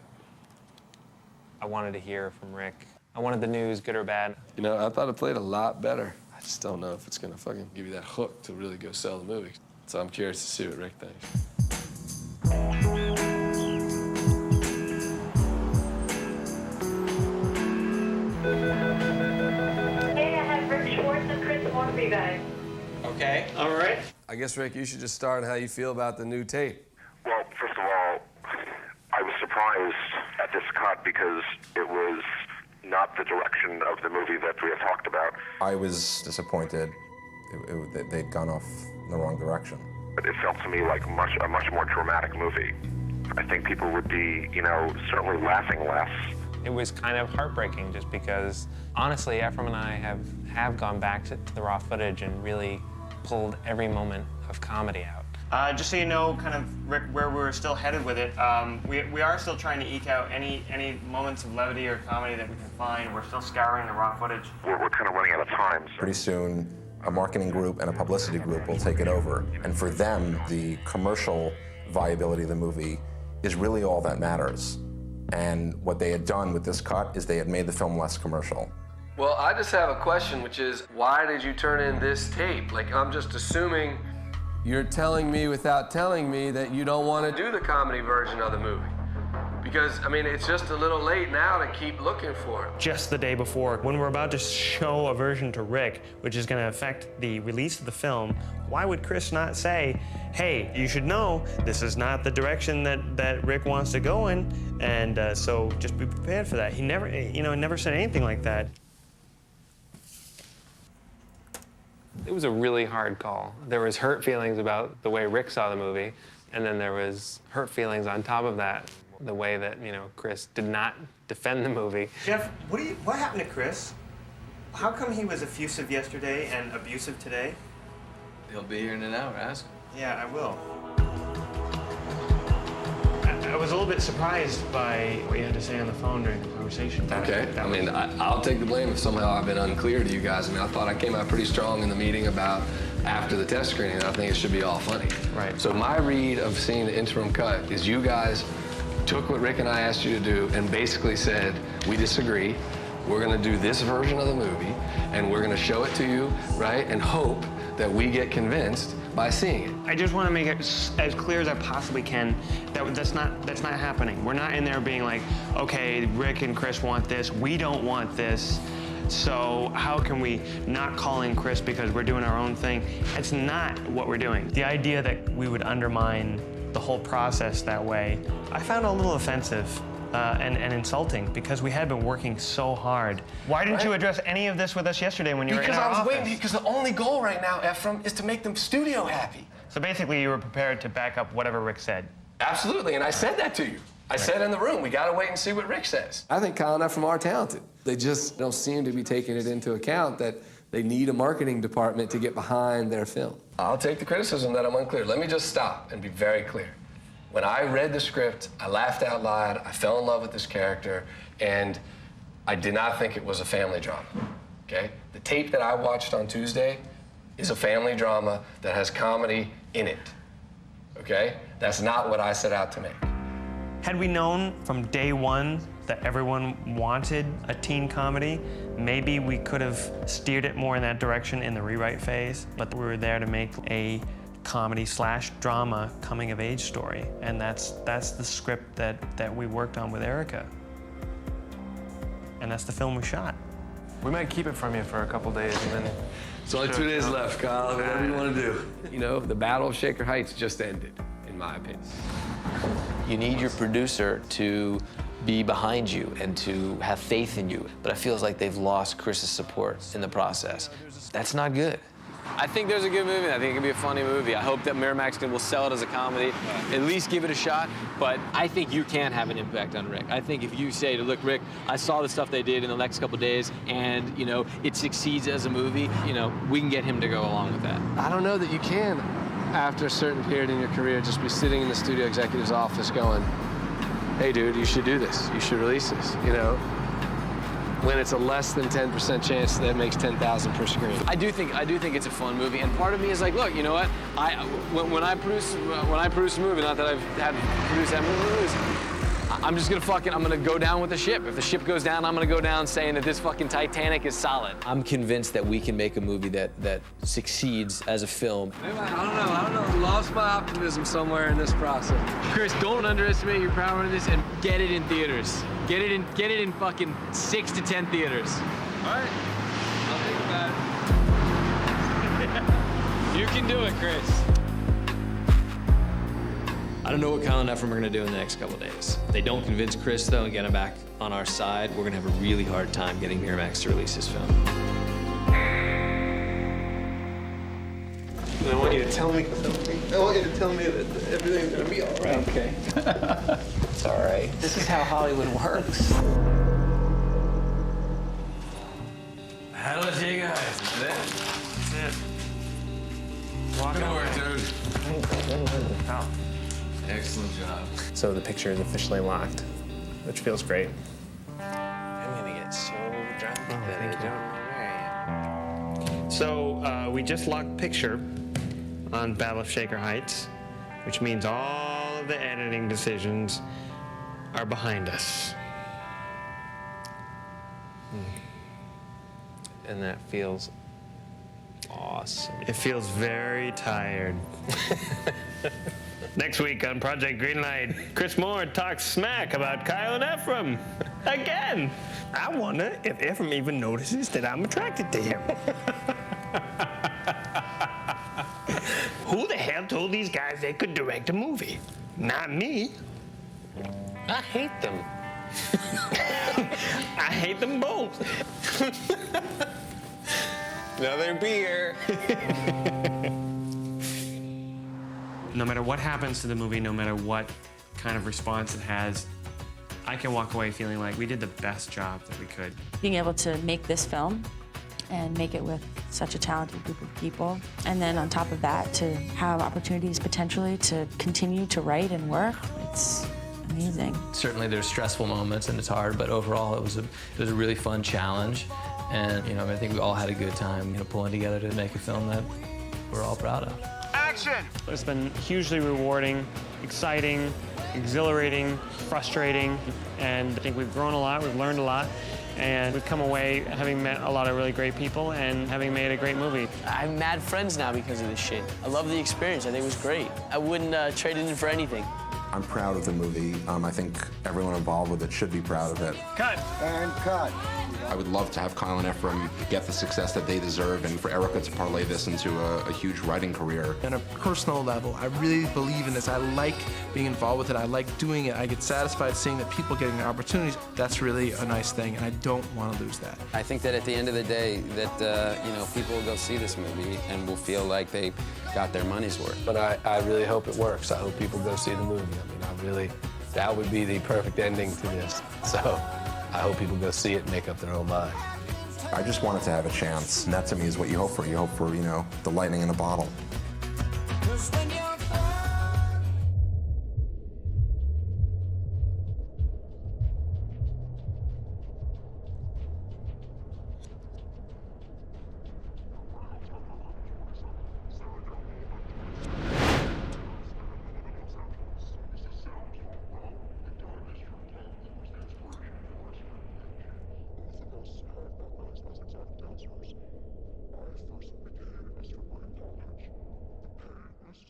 I wanted to hear from Rick. I wanted the news, good or bad. You know, I thought it played a lot better. I just don't know if it's gonna fucking give you that hook to really go sell the movie. So I'm curious to see what Rick thinks. Hey, I have Rick Schwartz and Chris Moore for you guys. Okay, all right. I guess, Rick, you should just start on how you feel about the new tape. Well, first of all, I was surprised at this cut because it was not the direction of the movie that we had talked about. I was disappointed they'd gone off in the wrong direction. But it felt to me like a much more dramatic movie. I think people would be, you know, certainly laughing less. It was kind of heartbreaking just because, honestly, Ephraim and I have gone back to the raw footage and really pulled every moment of comedy out. Just so you know, kind of, Rick, where we're still headed with it, we are still trying to eke out any moments of levity or comedy that we can find. We're still scouring the raw footage. We're kind of running out of time. So. Pretty soon, a marketing group and a publicity group will take it over. And for them, the commercial viability of the movie is really all that matters. And what they had done with this cut is they had made the film less commercial. Well, I just have a question, which is, why did you turn in this tape? Like, I'm just assuming you're telling me without telling me that you don't want to do the comedy version of the movie. Because, I mean, it's just a little late now to keep looking for it. Just the day before, when we're about to show a version to Rick, which is going to affect the release of the film, why would Chris not say, hey, you should know this is not the direction that Rick wants to go in, and so just be prepared for that. He never said anything like that. It was a really hard call. There was hurt feelings about the way Rick saw the movie, and then there was hurt feelings on top of that, the way that, Chris did not defend the movie. Jeff, what happened to Chris? How come he was effusive yesterday and abusive today? He'll be here in an hour, ask him. Yeah, I will. I was a little bit surprised by what you had to say on the phone during the conversation. Okay, I mean, I'll take the blame if somehow I've been unclear to you guys. I mean, I thought I came out pretty strong in the meeting about after the test screening, and I think it should be all funny. Right. So my read of seeing the interim cut is you guys took what Rick and I asked you to do and basically said, we disagree, we're gonna do this version of the movie, and we're gonna show it to you, right, and hope that we get convinced by seeing it. I just want to make it as clear as I possibly can that that's not happening. We're not in there being like, okay, Rick and Chris want this, we don't want this, so how can we not call in Chris because we're doing our own thing? It's not what we're doing. The idea that we would undermine the whole process that way, I found a little offensive and insulting because we had been working so hard. Why didn't you address any of this with us yesterday when you were in our office? Waiting, because the only goal right now, Ephraim, is to make the studio happy. So basically you were prepared to back up whatever Rick said. Absolutely, and I said that to you. I said in the room, we gotta wait and see what Rick says. I think Kyle and Ephraim are talented. They just don't seem to be taking it into account that they need a marketing department to get behind their film. I'll take the criticism that I'm unclear. Let me just stop and be very clear. When I read the script, I laughed out loud, I fell in love with this character, and I did not think it was a family drama, okay? The tape that I watched on Tuesday is a family drama that has comedy in it, okay? That's not what I set out to make. Had we known from day one that everyone wanted a teen comedy, maybe we could have steered it more in that direction in the rewrite phase, but we were there to make a comedy/drama coming-of-age story, and that's the script that we worked on with Erica. And that's the film we shot. We might keep it from you for a couple days and then... It's only 2 days left, Kyle, whatever you want to do. You know, the Battle of Shaker Heights just ended, in my opinion. You need your producer to be behind you and to have faith in you. But it feels like they've lost Chris's support in the process. That's not good. I think there's a good movie. I think it can be a funny movie. I hope that Miramax will sell it as a comedy, at least give it a shot. But I think you can have an impact on Rick. I think if you say to, look, Rick, I saw the stuff they did in the next couple of days, and, you know, it succeeds as a movie, you know, we can get him to go along with that. I don't know that you can, after a certain period in your career, just be sitting in the studio executive's office going, hey, dude, you should do this. You should release this, you know? When it's a less than 10% chance that makes 10,000 per screen. I do think it's a fun movie, and part of me is like, look, you know what? When I produce a movie, not that I've had to produce that many movies, I'm just I'm gonna go down with the ship. If the ship goes down, I'm gonna go down saying that this fucking Titanic is solid. I'm convinced that we can make a movie that succeeds as a film. I don't know. Lost my optimism somewhere in this process. Chris, don't underestimate your power in this, and get it in theaters. Get it in fucking 6 to 10 theaters. All right, I'll think about it. You can do it, Chris. I don't know what Kyle and Ephraim are gonna do in the next couple of days. If they don't convince Chris, though, and get him back on our side, we're gonna have a really hard time getting Miramax to release this film. I want you to tell me something. I want you to tell me that everything's gonna be all right. Okay. It's all right. This is how Hollywood works. How was you guys? That's it. Good work, dude. Oh. Excellent job. So the picture is officially locked, which feels great. I'm gonna get so drunk that I don't know where I am. So we just locked picture on Battle of Shaker Heights, which means all of the editing decisions are behind us. And that feels awesome. It feels very tired. Next week on Project Greenlight, Chris Moore talks smack about Kyle and Ephraim. Again. I wonder if Ephraim even notices that I'm attracted to him. Who the hell told these guys they could direct a movie? Not me. I hate them. I hate them both. Another beer. No matter what happens to the movie, no matter what kind of response it has, I can walk away feeling like we did the best job that we could. Being able to make this film and make it with such a talented group of people, and then on top of that, to have opportunities potentially to continue to write and work, it's amazing. Certainly there's stressful moments and it's hard, but overall it was a really fun challenge. And you know, I think we all had a good time, you know, pulling together to make a film that we're all proud of. Action! It's been hugely rewarding, exciting, exhilarating, frustrating, and I think we've grown a lot, we've learned a lot, and we've come away having met a lot of really great people and having made a great movie. I have mad friends now because of this shit. I love the experience. I think it was great. I wouldn't trade it in for anything. I'm proud of the movie. I think everyone involved with it should be proud of it. Cut. And cut. I would love to have Kyle and Ephraim get the success that they deserve, and for Erica to parlay this into a huge writing career. On a personal level, I really believe in this. I like being involved with it. I like doing it. I get satisfied seeing that people getting opportunities. That's really a nice thing, and I don't want to lose that. I think that at the end of the day, that you know, people will go see this movie and will feel like they got their money's worth. But I really hope it works. I hope people go see the movie. I mean, That would be the perfect ending to this. So I hope people go see it and make up their own mind. I just want it to have a chance, and that to me is what you hope for. You hope for, you know, the lightning in a bottle.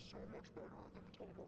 So much better than the television.